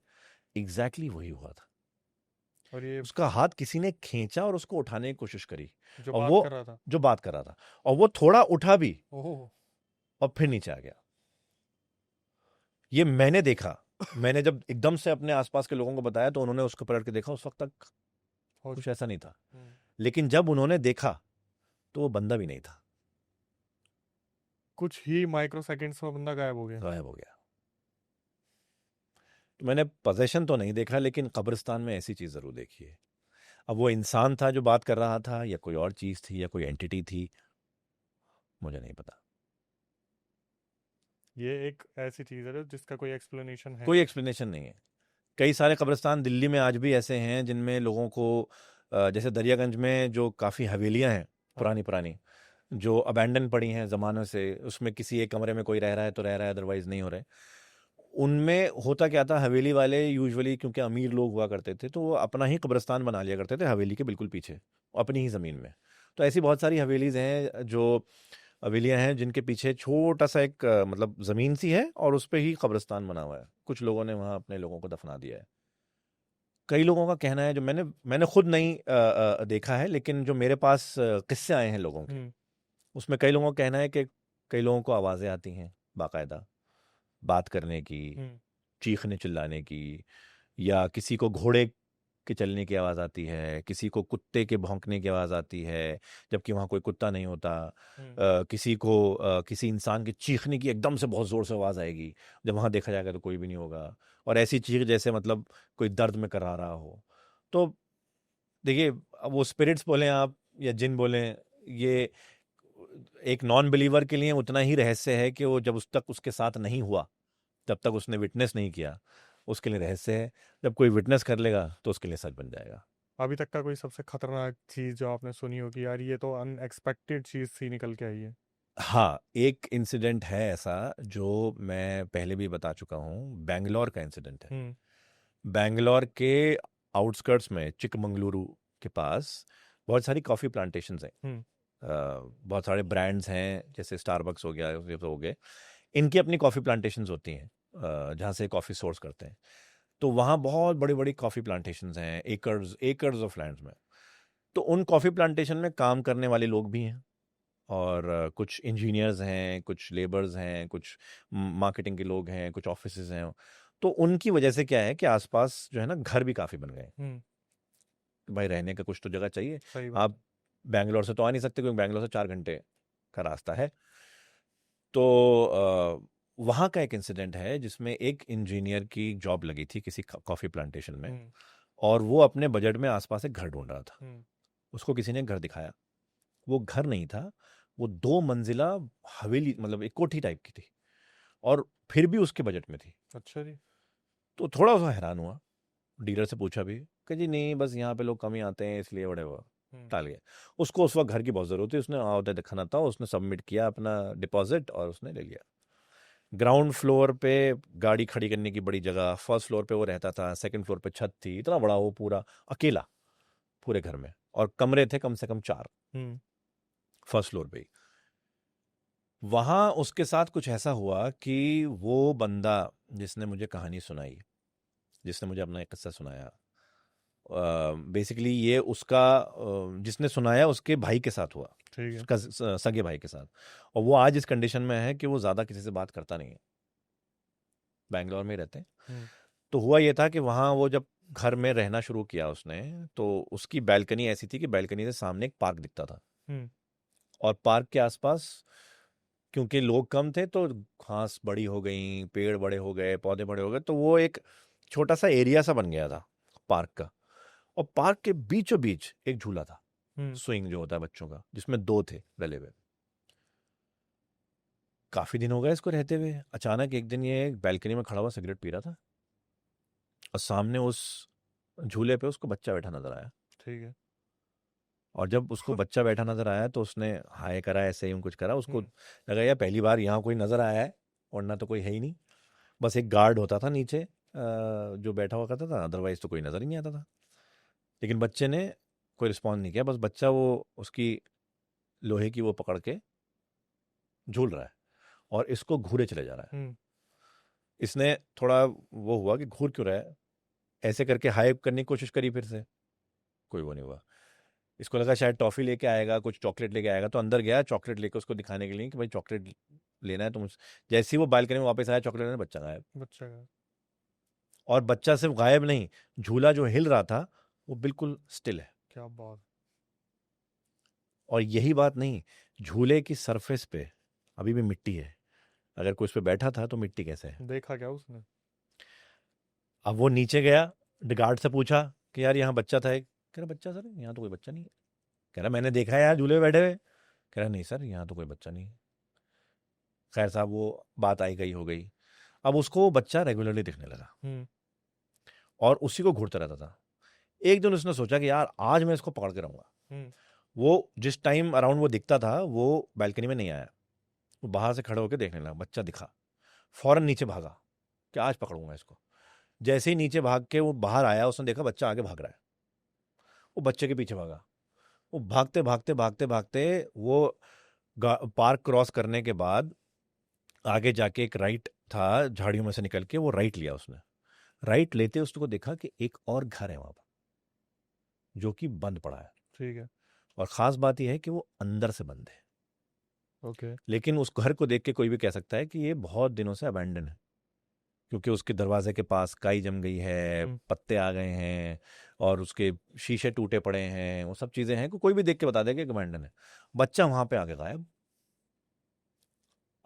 [SPEAKER 1] एग्जैक्टली वही हुआ था।
[SPEAKER 2] और ये
[SPEAKER 1] उसका हाथ किसी ने खींचा और उसको उठाने की कोशिश करी,
[SPEAKER 2] जो
[SPEAKER 1] और
[SPEAKER 2] बात
[SPEAKER 1] वो
[SPEAKER 2] कर रहा था,
[SPEAKER 1] जो बात कर रहा था, और वो थोड़ा उठा भी
[SPEAKER 2] ओह,
[SPEAKER 1] और फिर नीचे आ गया। ये मैंने देखा। मैंने जब एकदम से अपने आसपास के लोगों को बताया तो उन्होंने उसको पलट के देखा, उस वक्त तक कुछ ऐसा नहीं था, लेकिन जब उन्होंने देखा तो वो बंदा भी नहीं था,
[SPEAKER 2] कुछ ही माइक्रो सेकंड्स में बंदा गायब हो गया।
[SPEAKER 1] गायब हो गया। तो मैंने पोजेशन तो नहीं देखा, लेकिन कब्रिस्तान में ऐसी चीज जरूर देखी है। अब वो इंसान था जो बात कर रहा था, या कोई और चीज थी, या कोई एंटिटी थी, मुझे नहीं पता।
[SPEAKER 2] ये एक ऐसी चीज है जिसका कोई एक्सप्लेनेशन है।
[SPEAKER 1] कोई एक्सप्लेनेशन नहीं है। कई सारे कब्रिस्तान दिल्ली में आज भी ऐसे हैं जिनमें लोगों को जैसे दरियागंज में जो काफ़ी हवेलियां हैं पुरानी पुरानी, जो अबैंडन पड़ी हैं ज़मानों से, उसमें किसी एक कमरे में कोई रह रहा है तो रह रहा है, अदरवाइज नहीं हो रहे। उनमें होता क्या था, हवेली वाले यूजुअली क्योंकि अमीर लोग हुआ करते थे तो वो अपना ही कब्रिस्तान बना लिया करते थे हवेली के बिल्कुल पीछे, अपनी ही ज़मीन में। तो ऐसी बहुत सारी हवेलीज हैं, जो हवेलियां हैं जिनके पीछे छोटा सा एक मतलब ज़मीन सी है और उस पर ही कब्रिस्तान बना हुआ है। कुछ लोगों ने वहाँ अपने लोगों को दफना दिया है। कई लोगों का कहना है, जो मैंने मैंने खुद नहीं देखा है, लेकिन जो मेरे पास किस्से आए हैं लोगों के, उसमें कई लोगों का कहना है कि कई लोगों को आवाज़ें आती हैं बाकायदा, बात करने की, चीखने चिल्लाने की, या किसी को घोड़े के चलने की आवाज़ आती है, किसी को कुत्ते के भौंकने की आवाज़ आती है जबकि वहाँ कोई कुत्ता नहीं होता। किसी को किसी इंसान के चीखने की एकदम से बहुत ज़ोर से आवाज़ आएगी, जब वहाँ देखा जाएगा तो कोई भी नहीं होगा, और ऐसी चीख जैसे मतलब कोई दर्द में करा रहा हो। तो देखिए, अब वो स्पिरिट्स बोलें आप या जिन बोलें, ये एक नॉन बिलीवर के लिए उतना ही रहस्य है कि वो जब उस तक उसके साथ नहीं हुआ, जब तक उसने विटनेस नहीं किया, उसके लिए रहस्य है। जब कोई विटनेस कर लेगा तो उसके लिए सच बन जाएगा।
[SPEAKER 2] अभी तक का कोई सबसे खतरनाक चीज जो आपने सुनी हो कि यार ये तो अनएक्सपेक्टेड चीज सी निकल के आई है?
[SPEAKER 1] हाँ, एक इंसिडेंट है ऐसा जो मैं पहले भी बता चुका हूँ, बैंगलोर का इंसिडेंट है। बैंगलोर के आउटस्कर्ट्स में चिकमंगलुरु के पास बहुत सारी कॉफ़ी प्लांटेशंस हैं। बहुत सारे ब्रांड्स हैं, जैसे स्टारबक्स हो गया, ये तो हो गए, इनकी अपनी कॉफ़ी प्लांटेशंस होती हैं जहाँ से कॉफ़ी सोर्स करते हैं। तो वहाँ बहुत बड़ी बड़ी कॉफ़ी प्लांटेशंस हैं, एकर्स एकर्स ऑफ लैंड्स में। तो उन कॉफ़ी प्लांटेशन में काम करने वाले लोग भी हैं, और कुछ इंजीनियर्स हैं, कुछ लेबर्स हैं, कुछ मार्केटिंग के लोग हैं, कुछ ऑफिसेज हैं। तो उनकी वजह से क्या है कि आसपास जो है ना घर भी काफ़ी बन गए। भाई रहने का कुछ तो जगह चाहिए।
[SPEAKER 2] सही बात।
[SPEAKER 1] आप बैंगलोर से तो आ नहीं सकते, क्योंकि बैंगलोर से 4 घंटे का रास्ता है। तो वहाँ का एक इंसिडेंट है जिसमें एक इंजीनियर की जॉब लगी थी किसी कॉफ़ी प्लांटेशन में,
[SPEAKER 2] हम्म,
[SPEAKER 1] और वो अपने बजट में आसपास एक घर ढूंढ रहा था।
[SPEAKER 2] हम्म,
[SPEAKER 1] उसको किसी ने घर दिखाया। वो घर नहीं था, वो 2 मंजिला हवेली, मतलब एक कोठी टाइप की थी, और फिर भी उसके बजट में थी।
[SPEAKER 2] अच्छा जी।
[SPEAKER 1] तो थोड़ा सा हैरान हुआ, डीलर से पूछा भी कि जी नहीं, बस यहाँ पे लोग कम ही आते हैं इसलिए बड़े हुआ,
[SPEAKER 2] हम्म,
[SPEAKER 1] टाल गया। उसको उस वक्त घर की बहुत ज़रूरत थी, उसने आवते दिखाना था, उसने सबमिट किया अपना डिपॉजिट और उसने ले लिया। ग्राउंड फ्लोर पे गाड़ी खड़ी करने की बड़ी जगह, फर्स्ट फ्लोर पे वो रहता था, सेकंड फ्लोर पे छत थी, इतना बड़ा वो पूरा अकेला पूरे घर में, और कमरे थे कम से कम 4
[SPEAKER 2] हम्म,
[SPEAKER 1] फर्स्ट फ्लोर पे ही। वहाँ उसके साथ कुछ ऐसा हुआ कि वो बंदा जिसने मुझे कहानी सुनाई, जिसने मुझे अपना एक किस्सा सुनाया, बेसिकली ये उसका जिसने सुनाया उसके भाई के साथ हुआ,
[SPEAKER 2] ठीक है।
[SPEAKER 1] उसका सगे भाई के साथ। और वो आज इस कंडीशन में है कि वो ज़्यादा किसी से बात करता नहीं है, बैंगलोर में ही रहते हैं।
[SPEAKER 2] हम्म,
[SPEAKER 1] तो हुआ ये था कि वहाँ वो जब घर में रहना शुरू किया उसने, तो उसकी बैल्कनी ऐसी थी कि बैल्कनी से सामने एक पार्क दिखता था,
[SPEAKER 2] हम्म,
[SPEAKER 1] और पार्क के आसपास क्योंकि लोग कम थे तो घास बड़ी हो गई, पेड़ बड़े हो गए, पौधे बड़े हो गए, तो वो एक छोटा सा एरिया सा बन गया था पार्क का। और पार्क के बीचों बीच एक झूला था,
[SPEAKER 2] हम्म,
[SPEAKER 1] स्विंग जो होता है बच्चों का, जिसमें 2 थे डले हुए। काफी दिन हो गए इसको रहते हुए। अचानक एक दिन ये बैल्कनी में खड़ा हुआ सिगरेट पी रहा था, और सामने उस झूले पे उसको बच्चा बैठा नजर आया।
[SPEAKER 2] ठीक है।
[SPEAKER 1] और जब उसको बच्चा बैठा नजर आया तो उसने हाय करा, ऐसे ही कुछ करा, उसको
[SPEAKER 2] हम्म,
[SPEAKER 1] लगा यार पहली बार यहाँ कोई नजर आया है, वरना तो कोई है ही नहीं। बस एक गार्ड होता था नीचे, जो बैठा हुआ करता था, अदरवाइज तो कोई नजर ही नहीं आता था। लेकिन बच्चे ने कोई रिस्पॉन्स नहीं किया, बस बच्चा वो उसकी लोहे की वो पकड़ के झूल रहा है, और इसको घूरे चले जा रहा है।
[SPEAKER 2] हम्म,
[SPEAKER 1] इसने थोड़ा वो हुआ कि घूर क्यों रहा है, ऐसे करके हाइप करने की कोशिश करी फिर से, कोई वो नहीं हुआ। इसको लगा शायद टॉफी लेके आएगा, कुछ चॉकलेट लेके आएगा, तो अंदर गया चॉकलेट लेके उसको दिखाने के लिए कि भाई चॉकलेट लेना है तुम। जैसे ही वो बालकनी में वापस आया चॉकलेट लेने, बच्चा गायब।
[SPEAKER 2] बच्चा का।
[SPEAKER 1] और बच्चा सिर्फ गायब नहीं, झूला जो हिल रहा था वो बिल्कुल स्टिल है।
[SPEAKER 2] क्या बात।
[SPEAKER 1] और यही बात नहीं, झूले की सरफेस पे अभी भी मिट्टी है। अगर कोई उस पे बैठा था तो मिट्टी कैसे है।
[SPEAKER 2] देखा क्या उसने?
[SPEAKER 1] अब वो नीचे गया, गार्ड से पूछा कि यार यहाँ बच्चा था एक। कह रहा बच्चा सर यहाँ तो कोई बच्चा नहीं है। कह रहा मैंने देखा है यार झूले पे बैठे हुए। कह रहा नहीं सर यहाँ तो कोई बच्चा नहीं है। खैर साहब वो बात आई गई हो गई। अब उसको वो बच्चा रेगुलरली दिखने लगा,
[SPEAKER 2] हम्म,
[SPEAKER 1] और उसी को घूरता रहता था। एक दिन उसने सोचा कि यार आज मैं इसको पकड़ के रहूंगा।
[SPEAKER 2] हम्म,
[SPEAKER 1] वो जिस टाइम अराउंड वो दिखता था वो बैल्कनी में नहीं आया, वो बाहर से खड़े होकर देखने लगा। बच्चा दिखा, फौरन नीचे भागा कि आज पकड़ूंगा इसको। जैसे ही नीचे भाग के वो बाहर आया, उसने देखा बच्चा आगे भाग रहा है, वो बच्चे के पीछे भागा। वो भागते भागते भागते भागते वो पार्क क्रॉस करने के बाद आगे जाके एक राइट था, झाड़ियों में से निकल के वो राइट लिया उसने। राइट लेते उसको देखा कि एक और घर है वहां पर, जो कि बंद पड़ा है।
[SPEAKER 2] ठीक है।
[SPEAKER 1] और ख़ास बात यह है कि वो अंदर से बंद है।
[SPEAKER 2] ओके।
[SPEAKER 1] लेकिन उस घर को देख के कोई भी कह सकता है कि ये बहुत दिनों से अबैंडन है, क्योंकि उसके दरवाजे के पास काई जम गई है,
[SPEAKER 2] हम्म,
[SPEAKER 1] पत्ते आ गए हैं, और उसके शीशे टूटे पड़े हैं, वो सब चीज़ें हैं, कोई भी देख के बता देगा कि अबैंडन है। बच्चा वहाँ पे आके गायब।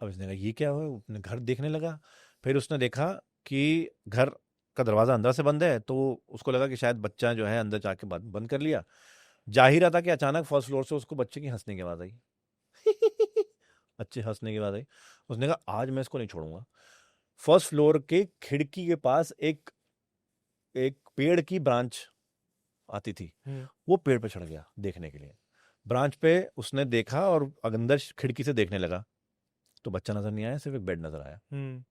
[SPEAKER 1] अब इसने कहा ये क्या हुआ, अपने घर देखने लगा। फिर उसने देखा कि घर का दरवाज़ा अंदर से बंद है, तो उसको लगा कि शायद बच्चा जो है अंदर जाके बंद बंद कर लिया। जा ही रहा था कि अचानक फर्स्ट फ्लोर से उसको बच्चे की हंसने की आवाज़ आई। अच्छे हंसने की आवाज़ आई। उसने कहा आज मैं इसको नहीं छोड़ूंगा। फर्स्ट फ्लोर के खिड़की के पास एक एक पेड़ की ब्रांच आती थी,
[SPEAKER 2] हम्म,
[SPEAKER 1] वो पेड़ पे चढ़ गया देखने के लिए। ब्रांच पे उसने देखा और अंदर खिड़की से देखने लगा, तो बच्चा नजर नहीं आया, सिर्फ एक बेड नजर आया।
[SPEAKER 2] हम्म,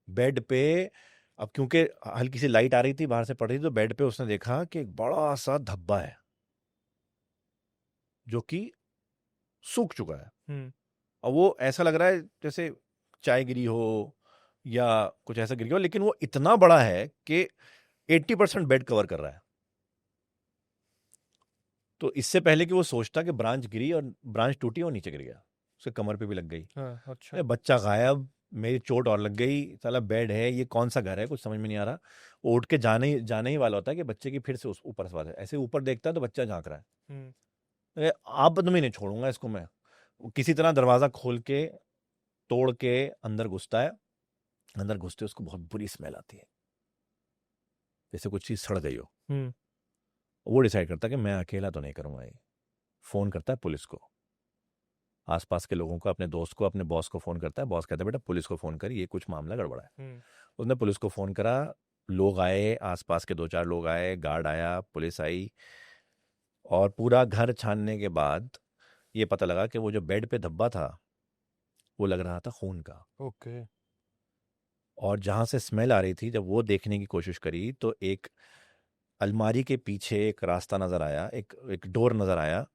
[SPEAKER 1] बेड पे, अब क्योंकि हल्की सी लाइट आ रही थी बाहर से पड़ रही थी, तो बेड पे उसने देखा कि एक बड़ा सा धब्बा है जो कि सूख चुका है।
[SPEAKER 2] हम्म,
[SPEAKER 1] और वो ऐसा लग रहा है जैसे चाय गिरी हो या कुछ ऐसा गिर गया हो, लेकिन वो इतना बड़ा है कि 80% बेड कवर कर रहा है। तो इससे पहले कि वो सोचता कि ब्रांच गिरी और ब्रांच टूटी और नीचे गिर गया, उसके कमर पे भी लग गई।
[SPEAKER 2] हाँ, अच्छा।
[SPEAKER 1] अरे बच्चा गायब, मेरी चोट और लग गई, साला बेड है, ये कौन सा घर है, कुछ समझ में नहीं आ रहा। वो उठ के जाने ही वाला होता है कि बच्चे की फिर से ऊपर सवाल है, ऐसे ऊपर देखता है तो बच्चा झांक रहा है।
[SPEAKER 2] हम्म,
[SPEAKER 1] अरे आप तो मैं नहीं छोड़ूंगा इसको मैं। वो किसी तरह दरवाजा खोल के तोड़ के अंदर घुसता है, अंदर घुसते उसको बहुत बुरी स्मेल आती है, जैसे कुछ चीज़ सड़ गई हो। वो डिसाइड करता है कि मैं अकेला तो नहीं करूँगा ये। फ़ोन करता है पुलिस को, आसपास के लोगों को, अपने दोस्त को, अपने बॉस को फ़ोन करता है। बॉस कहता है बेटा पुलिस को फ़ोन कर, ये कुछ मामला गड़बड़ा है। उसने पुलिस को फ़ोन करा, लोग आए, आसपास के 2-4 लोग आए, गार्ड आया, पुलिस आई, और पूरा घर छानने के बाद ये पता लगा कि वो जो बेड पे धब्बा था वो लग रहा था खून का।
[SPEAKER 2] ओके।
[SPEAKER 1] और जहाँ से स्मेल आ रही थी, जब वो देखने की कोशिश करी तो एक अलमारी के पीछे एक रास्ता नज़र आया, एक एक डोर नज़र आया।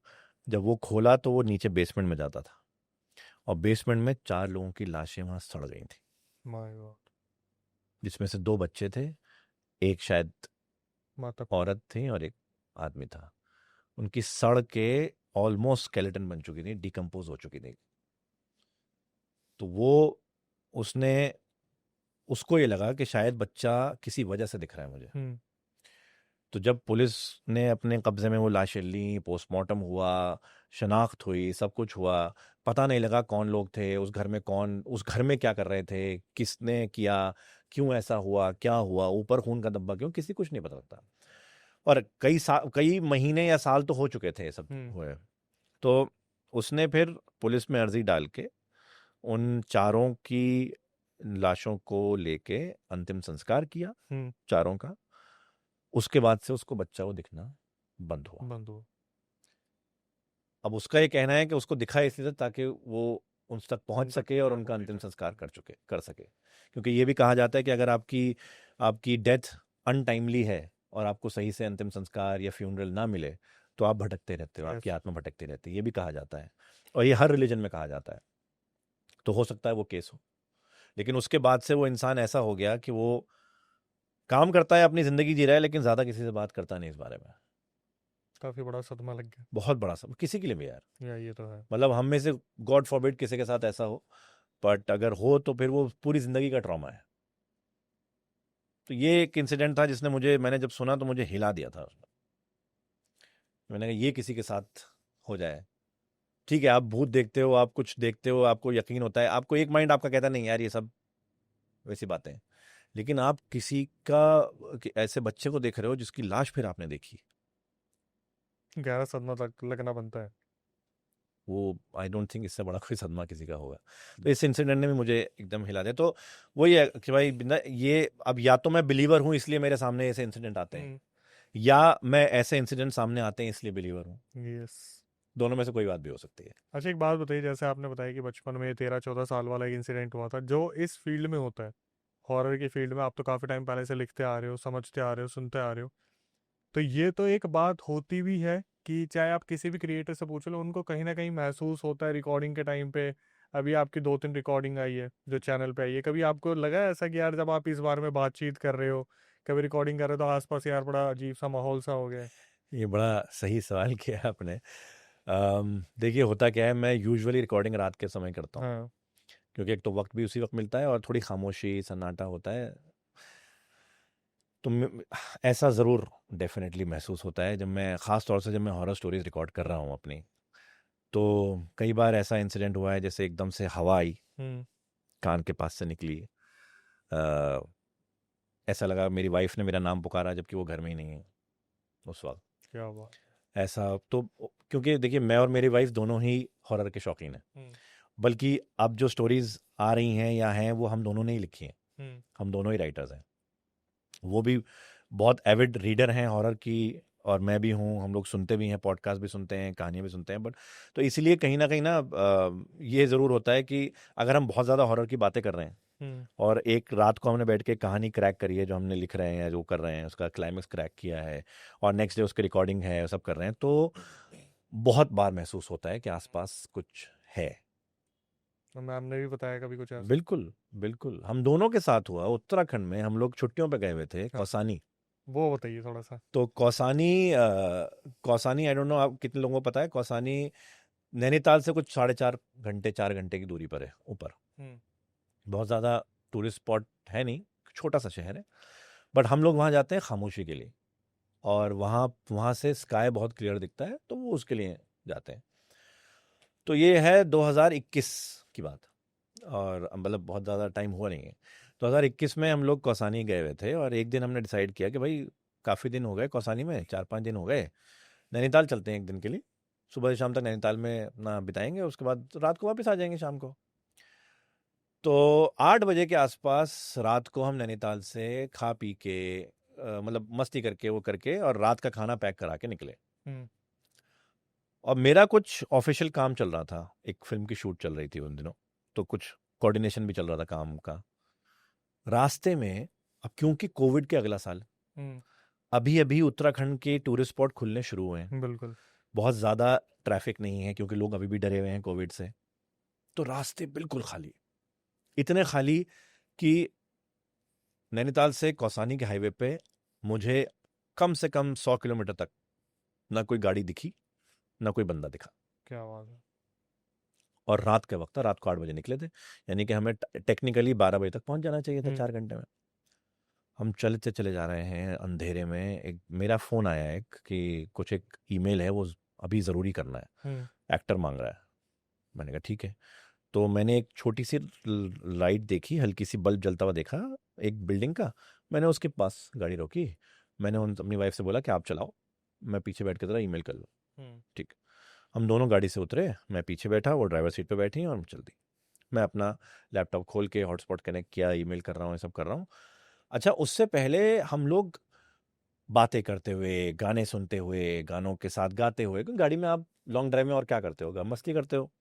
[SPEAKER 1] जब वो खोला तो वो नीचे बेसमेंट में जाता था, और बेसमेंट में 4 लोगों की लाशें वहाँ सड़ गई थी,
[SPEAKER 2] माय गॉड।
[SPEAKER 1] जिसमें से 2 बच्चे थे, एक शायद
[SPEAKER 2] माता।
[SPEAKER 1] औरत थी और एक आदमी था। उनकी सड़ के ऑलमोस्ट स्केलेटन बन चुकी थी, डिकम्पोज हो चुकी थी। तो वो उसने उसको ये लगा कि शायद बच्चा किसी वजह से दिख रहा है मुझे। तो जब पुलिस ने अपने कब्जे में वो लाशें ली, पोस्टमार्टम हुआ, शनाख्त हुई, सब कुछ हुआ, पता नहीं लगा कौन लोग थे उस घर में, कौन उस घर में क्या कर रहे थे, किसने किया, क्यों ऐसा हुआ, क्या हुआ, ऊपर खून का धब्बा क्यों, किसी कुछ नहीं पता लगता। और कई महीने या साल तो हो चुके थे ये सब हुए। तो उसने फिर पुलिस में अर्जी डाल के उन चारों की लाशों को लेके अंतिम संस्कार किया, चारों का। उसके बाद से उसको बच्चा वो दिखना बंद हुआ। अब उसका ये कहना है कि उसको दिखा इसलिए था ताकि वो उन तक पहुंच सके और उनका अंतिम संस्कार कर सके, क्योंकि ये भी कहा जाता है कि अगर आपकी डेथ अनटाइमली है और आपको सही से अंतिम संस्कार या फ्यूनरल ना मिले तो आप भटकते रहते हो, आपकी आत्मा भटकती रहती है, ये भी कहा जाता है, और ये हर रिलीजन में कहा जाता है। तो हो सकता है वो केस हो, लेकिन उसके बाद से वो इंसान ऐसा हो गया कि वो काम करता है, अपनी जिंदगी जी रहा है, लेकिन ज्यादा किसी से बात करता नहीं इस बारे में।
[SPEAKER 2] काफी बड़ा सदमा लग गया।
[SPEAKER 1] बहुत बड़ा सब किसी के लिए भी यार,
[SPEAKER 2] या ये तो है।
[SPEAKER 1] मतलब हम में से गॉड फॉरबिड किसी के साथ ऐसा हो, बट अगर हो तो फिर वो पूरी जिंदगी का ट्रॉमा है। तो ये एक इंसिडेंट था जिसने मैंने जब सुना तो मुझे हिला दिया था। मैंने कहा ये किसी के साथ हो जाए, ठीक है, आप भूत देखते हो, आप कुछ देखते हो, आपको यकीन होता है, आपको एक माइंड आपका कहता है नहीं यार ये सब वैसी बातें हैं, लेकिन आप किसी ऐसे बच्चे को देख रहे हो जिसकी लाश फिर आपने देखी,
[SPEAKER 2] गहरा सदमा लगना बनता है।
[SPEAKER 1] वो आई डोंट थिंक इससे बड़ा कोई सदमा किसी का होगा। तो इस इंसिडेंट ने भी मुझे एकदम हिला दिया। तो वही है कि भाई ये अब या तो मैं बिलीवर हूँ इसलिए मेरे सामने ऐसे इंसिडेंट आते हैं, या मैं ऐसे इंसिडेंट सामने आते हैं इसलिए बिलीवर हूँ।
[SPEAKER 2] यस।
[SPEAKER 1] दोनों में से कोई बात भी हो सकती है।
[SPEAKER 2] अच्छा, एक बात बताइए, जैसे आपने बताया कि बचपन में 13-14 साल वाला एक इंसिडेंट हुआ था, जो इस फील्ड में होता है, हॉरर की फील्ड में, आप तो काफ़ी टाइम पहले से लिखते आ रहे हो, समझते आ रहे हो, सुनते आ रहे हो, तो ये तो एक बात होती भी है कि चाहे आप किसी भी क्रिएटर से पूछ लो, उनको कहीं ना कहीं महसूस होता है रिकॉर्डिंग के टाइम पे। अभी आपकी 2-3 रिकॉर्डिंग आई है जो चैनल पे आई है, कभी आपको लगा है ऐसा कि यार जब आप इस बारे में बातचीत कर रहे हो, कभी रिकॉर्डिंग कर रहे हो, तो आसपास यार बड़ा अजीब सा माहौल सा हो गया है?
[SPEAKER 1] ये बड़ा सही सवाल किया है आपने। देखिए होता क्या है, मैं यूजुअली रिकॉर्डिंग रात के समय करता हूँ,
[SPEAKER 2] हाँ।
[SPEAKER 1] क्योंकि एक तो वक्त भी उसी वक्त मिलता है और थोड़ी खामोशी सन्नाटा होता है। तो ऐसा ज़रूर डेफिनेटली महसूस होता है ख़ास तौर से जब मैं हॉरर स्टोरीज रिकॉर्ड कर रहा हूँ अपनी। तो कई बार ऐसा इंसिडेंट हुआ है जैसे एकदम से हवा आई, कान के पास से निकली, अ, ऐसा लगा मेरी वाइफ ने मेरा नाम पुकारा जबकि वो घर में ही नहीं है उस वक्त।
[SPEAKER 2] क्या बात।
[SPEAKER 1] ऐसा तो, क्योंकि देखिए मैं और मेरी वाइफ दोनों ही हॉरर के शौकीन हैं, बल्कि अब जो स्टोरीज आ रही हैं या हैं वो हम दोनों ने ही लिखी हैं, हम दोनों ही राइटर्स हैं। वो भी बहुत एविड रीडर हैं हॉरर की, और मैं भी हूँ, हम लोग सुनते भी हैं, पॉडकास्ट भी सुनते हैं, कहानियाँ भी सुनते हैं। बट तो इसीलिए कहीं ना ये ज़रूर होता है कि अगर हम बहुत ज़्यादा हॉरर की बातें कर रहे हैं और एक रात को हमने बैठ के कहानी क्रैक करी है, जो हमने लिख रहे हैं, जो कर रहे हैं, उसका क्लाइमेक्स क्रैक किया है, और नेक्स्ट डे उसकी रिकॉर्डिंग है, सब कर रहे हैं, तो बहुत बार महसूस होता है कि आसपास कुछ है।
[SPEAKER 2] तो मैम ने भी बताया कभी कुछ ऐसा?
[SPEAKER 1] बिल्कुल बिल्कुल, हम दोनों के साथ हुआ। उत्तराखंड में हम लोग छुट्टियों पे गए हुए थे, कौसानी।
[SPEAKER 2] वो बताइए थोड़ा सा।
[SPEAKER 1] तो कौसानी आई डोंट नो आप कितने लोगों को पता है, कौसानी नैनीताल से कुछ 4.5 घंटे 4 घंटे की दूरी पर है ऊपर। बहुत ज़्यादा टूरिस्ट स्पॉट है नहीं, छोटा सा शहर है, बट हम लोग वहाँ जाते हैं खामोशी के लिए, और वहाँ से स्काई बहुत क्लियर दिखता है, तो वो उसके लिए जाते हैं। तो ये है 2021 की बात, और मतलब बहुत ज़्यादा टाइम हुआ नहीं है। 2021 में हम लोग कौसानी गए हुए थे और एक दिन हमने डिसाइड किया कि भाई काफ़ी दिन हो गए कौसानी में, 4-5 दिन हो गए, नैनीताल चलते हैं एक दिन के लिए। सुबह से शाम तक नैनीताल में अपना बिताएंगे, उसके बाद रात को वापस आ जाएंगे शाम को। तो 8 बजे के आसपास रात को हम नैनीताल से खा पी के मतलब मस्ती करके वो करके और रात का खाना पैक करा के निकले।
[SPEAKER 2] हम्म,
[SPEAKER 1] और मेरा कुछ ऑफिशियल काम चल रहा था, एक फिल्म की शूट चल रही थी उन दिनों, तो कुछ कोऑर्डिनेशन भी चल रहा था काम का। रास्ते में, अब क्योंकि कोविड के अगला साल,
[SPEAKER 2] हम्म,
[SPEAKER 1] अभी अभी उत्तराखंड के टूरिस्ट स्पॉट खुलने शुरू हुए हैं,
[SPEAKER 2] बिल्कुल।
[SPEAKER 1] बहुत ज़्यादा ट्रैफिक नहीं है क्योंकि लोग अभी भी डरे हुए हैं कोविड से। तो रास्ते बिल्कुल खाली, इतने खाली कि नैनीताल से कौसानी के हाईवे पे मुझे कम से कम 100 किलोमीटर तक ना कोई गाड़ी दिखी, ना कोई बंदा दिखा।
[SPEAKER 2] क्या बात है।
[SPEAKER 1] और रात के वक्त था, रात को 8 बजे निकले थे, यानी कि हमें टेक्निकली 12 बजे तक पहुंच जाना चाहिए था, 4 घंटे में। हम चलते चले जा रहे हैं अंधेरे में, एक मेरा फ़ोन आया एक कि कुछ एक ईमेल है वो अभी ज़रूरी करना है,
[SPEAKER 2] हम्म,
[SPEAKER 1] एक्टर मांग रहा है। मैंने कहा ठीक है। तो मैंने एक छोटी सी लाइट देखी, हल्की सी बल्ब जलता हुआ देखा एक बिल्डिंग का। मैंने उसके पास गाड़ी रोकी, मैंने अपनी वाइफ से बोला कि आप चलाओ, मैं पीछे बैठ के ज़रा ईमेल कर लूँ।
[SPEAKER 2] हम्म,
[SPEAKER 1] ठीक। हम दोनों गाड़ी से उतरे, मैं पीछे बैठा, वो ड्राइवर सीट पे बैठी और चल दी। मैं अपना लैपटॉप खोल के हॉटस्पॉट कनेक्ट किया, ईमेल कर रहा हूँ, ये सब कर रहा हूँ। अच्छा, उससे पहले हम लोग बातें करते हुए, गाने सुनते हुए, गानों के साथ गाते हुए, क्योंकि गाड़ी में आप लॉन्ग ड्राइव में और क्या करते हो, मस्ती करते हो,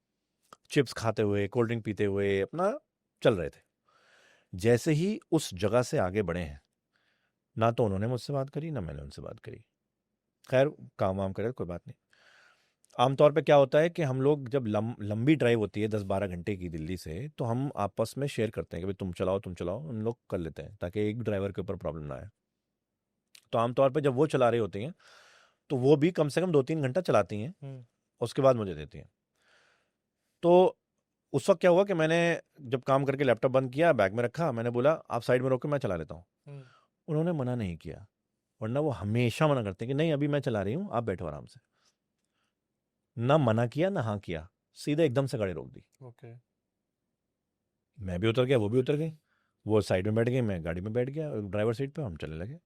[SPEAKER 1] चिप्स खाते हुए, कोल्ड ड्रिंक पीते हुए अपना चल रहे थे। जैसे ही उस जगह से आगे बढ़े हैं, ना तो उन्होंने मुझसे बात करी, ना मैंने उनसे बात करी। खैर, काम वाम करे कोई बात नहीं। आमतौर पे क्या होता है कि हम लोग जब लंबी ड्राइव होती है 10-12 घंटे की दिल्ली से, तो हम आपस में शेयर करते हैं कि भाई तुम चलाओ, हम लोग कर लेते हैं ताकि एक ड्राइवर के ऊपर प्रॉब्लम ना आए। तो आमतौर पे जब वो चला रही होती हैं तो वो भी कम से कम 2-3 घंटा चलाती हैं,
[SPEAKER 2] हम्म,
[SPEAKER 1] उसके बाद मुझे देती हैं। तो उस वक्त क्या हुआ कि मैंने जब काम करके लैपटॉप बंद किया, बैग में रखा, मैंने बोला आप साइड में रोको, मैं चला लेता हूँ।
[SPEAKER 2] हम्म,
[SPEAKER 1] उन्होंने मना नहीं किया, वरना वो हमेशा मना करते हैं कि नहीं अभी मैं चला रही हूँ, आप बैठो आराम से। ना मना किया ना हाँ किया, सीधे एकदम से गाड़ी रोक दी।
[SPEAKER 2] ओके।
[SPEAKER 1] मैं भी उतर गया, वो भी उतर गई, वो साइड में बैठ गई, मैं गाड़ी में बैठ गया ड्राइवर सीट पे, हम चलने लगे।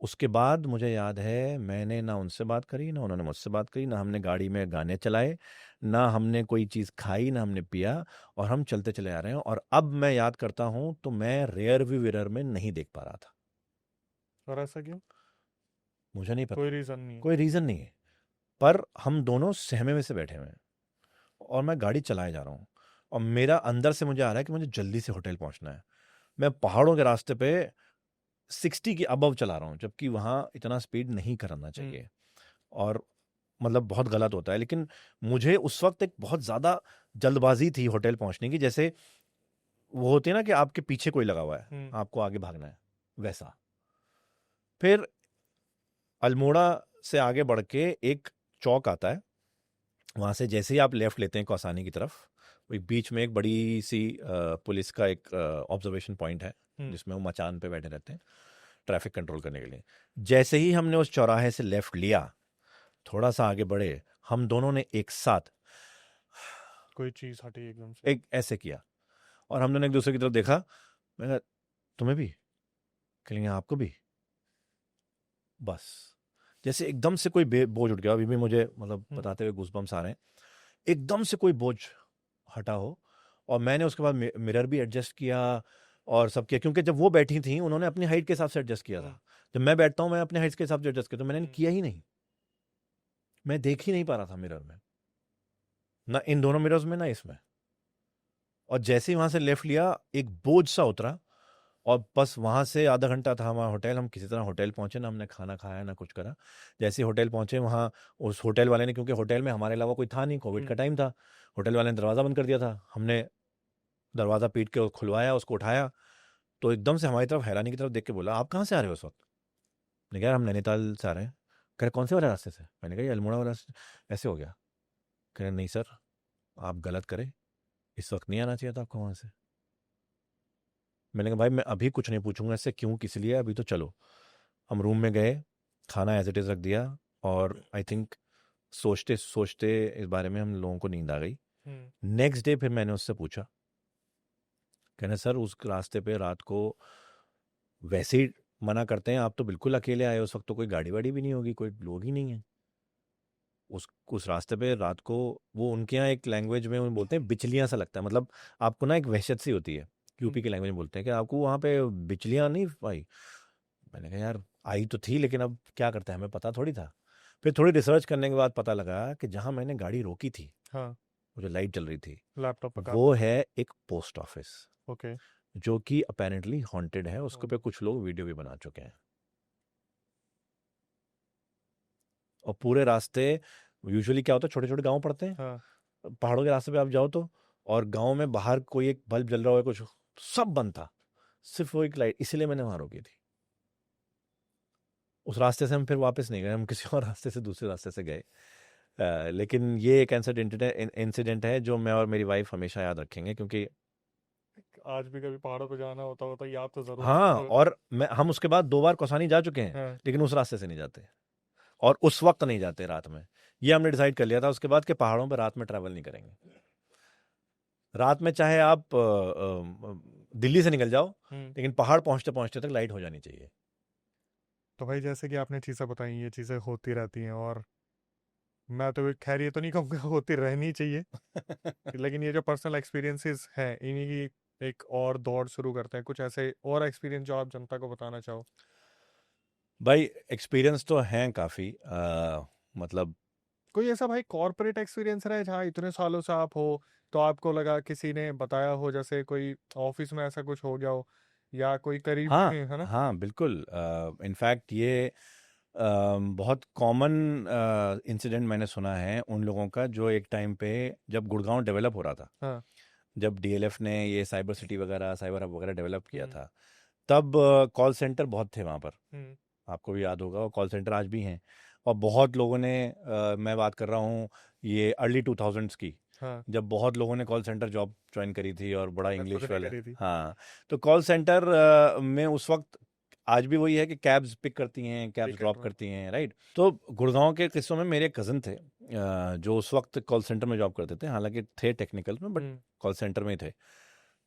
[SPEAKER 1] उसके बाद मुझे याद है मैंने ना उनसे बात करी, ना उन्होंने मुझसे बात करी, ना हमने गाड़ी में गाने चलाए, ना हमने कोई चीज़ खाई, ना हमने पिया, और हम चलते चले आ रहे हैं। और अब मैं याद करता हूँ तो मैं रेयर व्यू मिरर में नहीं देख पा रहा था।
[SPEAKER 2] और ऐसा क्यों?
[SPEAKER 1] मुझे नहीं पता,
[SPEAKER 2] कोई रीजन नहीं है?
[SPEAKER 1] कोई रीज़न नहीं है, पर हम दोनों सहमे में से बैठे हुए हैं और मैं गाड़ी चलाए जा रहा हूँ, और मेरा अंदर से मुझे आ रहा है कि मुझे जल्दी से होटल पहुँचना है। मैं पहाड़ों के रास्ते पे 60 के अबव चला रहा हूँ, जबकि वहाँ इतना स्पीड नहीं करना चाहिए, और मतलब बहुत गलत होता है। लेकिन मुझे उस वक्त एक बहुत ज़्यादा जल्दबाजी थी होटल पहुँचने की, जैसे वो होती है ना कि आपके पीछे कोई लगा हुआ है,
[SPEAKER 2] हम्म,
[SPEAKER 1] आपको आगे भागना है, वैसा। फिर अल्मोड़ा से आगे बढ़ के एक चौक आता है, वहाँ से जैसे ही आप लेफ्ट लेते हैं कौसानी की तरफ, वो एक बीच में एक बड़ी सी पुलिस का एक ऑब्जर्वेशन पॉइंट है,
[SPEAKER 2] हम्म,
[SPEAKER 1] जिसमें वो मचान पे बैठे रहते हैं ट्रैफिक कंट्रोल करने के लिए। जैसे ही हमने उस चौराहे से लेफ्ट लिया, थोड़ा सा आगे बढ़े, हम दोनों ने एक साथ
[SPEAKER 2] कोई चीज हटी एकदम से?
[SPEAKER 1] एक ऐसे किया, और हम दोनों एक दूसरे की तरफ देखा। मैंने कहा तुम्हें भी, कहेंगे आपको भी, बस जैसे एकदम से कोई बोझ उठ गया। अभी भी मुझे मतलब
[SPEAKER 2] हम्म,
[SPEAKER 1] बताते हुए गूज़बम्स आ रहे हैं, एकदम से कोई बोझ हटा हो। और मैंने उसके बाद मिरर भी एडजस्ट किया और सब किया, क्योंकि जब वो बैठी थी उन्होंने अपनी हाइट के हिसाब से एडजस्ट किया
[SPEAKER 2] हम्म,
[SPEAKER 1] था, जब मैं बैठता हूँ मैं अपने हाइट के हिसाब से एडजस्ट किया, तो मैंने
[SPEAKER 2] हम्म,
[SPEAKER 1] किया ही नहीं। मैं देख ही नहीं पा रहा था मिरर में, ना इन दोनों मिरर्स में ना इसमें। और जैसे ही वहां से लेफ्ट लिया, एक बोझ सा उतरा, और बस वहां से आधा घंटा था हमारा होटल, हम किसी तरह होटल पहुंचे, ना हमने खाना खाया ना कुछ करा। जैसे ही होटल पहुंचे, वहाँ उस होटल वाले ने, क्योंकि होटल में हमारे अलावा कोई था नहीं, कोविड का
[SPEAKER 2] हम्म,
[SPEAKER 1] टाइम था, होटल वाले ने दरवाज़ा बंद कर दिया था। हमने दरवाज़ा पीट के खुलवाया, उसको उठाया, तो एकदम से हमारी तरफ, हैरानी की तरफ देख के बोला आप कहाँ से आ रहे हो उस वक्त? मैंने कहा हम नैनीताल से आ रहे हैं। कह रहे कौन से वाले रास्ते से? मैंने कहा ये अल्मोड़ा वाला रास्ते। ऐसे हो गया। कह रहे नहीं सर, आप गलत करें, इस वक्त नहीं आना चाहिए था आपको वहाँ से। मैंने कहा भाई मैं अभी कुछ नहीं पूछूंगा इससे क्यों किस लिए, अभी तो चलो। हम रूम में गए, खाना एज इट इज़ रख दिया, और आई थिंक सोचते सोचते इस बारे में हम लोगों को नींद आ गई।
[SPEAKER 2] हम्म,
[SPEAKER 1] नेक्स्ट डे फिर मैंने उससे पूछा कहने सर उस रास्ते पे रात को वैसे ही मना करते हैं, आप तो बिल्कुल अकेले आए, उस वक्त तो कोई गाड़ी वाड़ी भी नहीं होगी, कोई लोग ही नहीं है उस रास्ते पे रात को। वो उनके यहाँ एक लैंग्वेज में उन्हें बोलते हैं बिचलियाँ सा लगता है, मतलब आपको ना एक वहशत सी होती है। यूपी की लैंग्वेज में बोलते हैं कि आपको वहाँ पे बिचलियाँ नहीं आई। मैंने कहा यार आई तो थी, लेकिन अब क्या करते हैं, हमें पता थोड़ी था। फिर थोड़ी रिसर्च करने के बाद पता लगा कि जहाँ मैंने गाड़ी रोकी थी,
[SPEAKER 2] हाँ,
[SPEAKER 1] वो जो लाइट जल रही थी,
[SPEAKER 2] लैपटॉप पे काम
[SPEAKER 1] वो
[SPEAKER 2] कर रहा
[SPEAKER 1] है एक पोस्ट ऑफिस,
[SPEAKER 2] है। ओके।
[SPEAKER 1] जो कि अपेरेंटली हॉन्टेड है। उसके पे कुछ लोग वीडियो भी बना चुके हैं। और पूरे रास्ते यूजुअली क्या होता है, छोटे छोटे गांव पड़ते हैं,
[SPEAKER 2] हाँ,
[SPEAKER 1] पहाड़ों के रास्ते पे आप जाओ तो, और गांव में बाहर कोई एक बल्ब जल रहा हो, कुछ सब बंद था, सिर्फ वो एक लाइट, इसीलिए मैंने वहां रोकी थी। उस रास्ते से हम फिर वापस नहीं गए, हम किसी और रास्ते से, दूसरे रास्ते से गए। लेकिन ये एक इंसिडेंट है जो मैं और मेरी वाइफ हमेशा याद रखेंगे, क्योंकि
[SPEAKER 2] आज भी कभी पहाड़ों पे जाना होता तो याद तो जरूर
[SPEAKER 1] हाँ,
[SPEAKER 2] रखोगे।
[SPEAKER 1] और हम उसके बाद 2 बार कौसानी जा चुके हैं,
[SPEAKER 2] हाँ,
[SPEAKER 1] लेकिन उस रास्ते से नहीं जाते, और उस वक्त नहीं जाते रात में। ये हमने डिसाइड कर लिया था उसके बाद कि पहाड़ों पर रात में ट्रैवल नहीं करेंगे। रात में चाहे आप दिल्ली से निकल जाओ, लेकिन पहाड़ पहुंचते पहुंचते तक लाइट हो जानी चाहिए।
[SPEAKER 2] तो भाई जैसे कि आपने चीज़ें बताई, ये चीज़ें होती रहती हैं, और मैं तो खैर ये तो नहीं कहूँगा होती रहनी चाहिए, लेकिन ये जो पर्सनल एक्सपीरियंसेस हैं इन्हीं की एक और दौड़ शुरू करते हैं। कुछ ऐसे और एक्सपीरियंस जो आप जनता को बताना चाहो।
[SPEAKER 1] भाई एक्सपीरियंस तो हैं काफ़ी, मतलब
[SPEAKER 2] कोई ऐसा भाई कॉर्पोरेट एक्सपीरियंस रहा है जहाँ इतने सालों से आप हो, तो आपको लगा किसी ने बताया हो, जैसे कोई ऑफिस में ऐसा कुछ हो गया हो, या कोई करीब
[SPEAKER 1] हाँ
[SPEAKER 2] है ना?
[SPEAKER 1] हाँ बिल्कुल। इनफैक्ट ये बहुत कॉमन इंसिडेंट मैंने सुना है उन लोगों का, जो एक टाइम पे जब गुड़गांव डेवलप हो रहा था,
[SPEAKER 2] हाँ।
[SPEAKER 1] जब डीएलएफ ने ये साइबर सिटी वगैरह, साइबर हब वगैरह डेवलप किया
[SPEAKER 2] हम्म।
[SPEAKER 1] था, तब कॉल सेंटर बहुत थे वहाँ पर।
[SPEAKER 2] हम्म।
[SPEAKER 1] आपको भी याद होगा, वो कॉल सेंटर आज भी हैं। और बहुत लोगों ने मैं बात कर रहा हूँ ये अर्ली 2000s की,
[SPEAKER 2] हाँ,
[SPEAKER 1] जब बहुत लोगों ने कॉल सेंटर जॉब ज्वाइन करी थी, और बड़ा
[SPEAKER 2] मैं खुद
[SPEAKER 1] इंग्लिश
[SPEAKER 2] ने
[SPEAKER 1] वाले।
[SPEAKER 2] करी थी।
[SPEAKER 1] हाँ, तो कॉल सेंटर में उस वक्त, आज भी वही है कि कैब्स पिक करती हैं, कैब्स
[SPEAKER 2] ठीक है,
[SPEAKER 1] ड्रॉप
[SPEAKER 2] हाँ।
[SPEAKER 1] करती हैं, राइट। तो गुड़गांव के किस्सों में मेरे कज़न थे, जो उस वक्त कॉल सेंटर में जॉब करते थे, हालांकि थे टेक्निकल में, बट कॉल सेंटर में ही थे।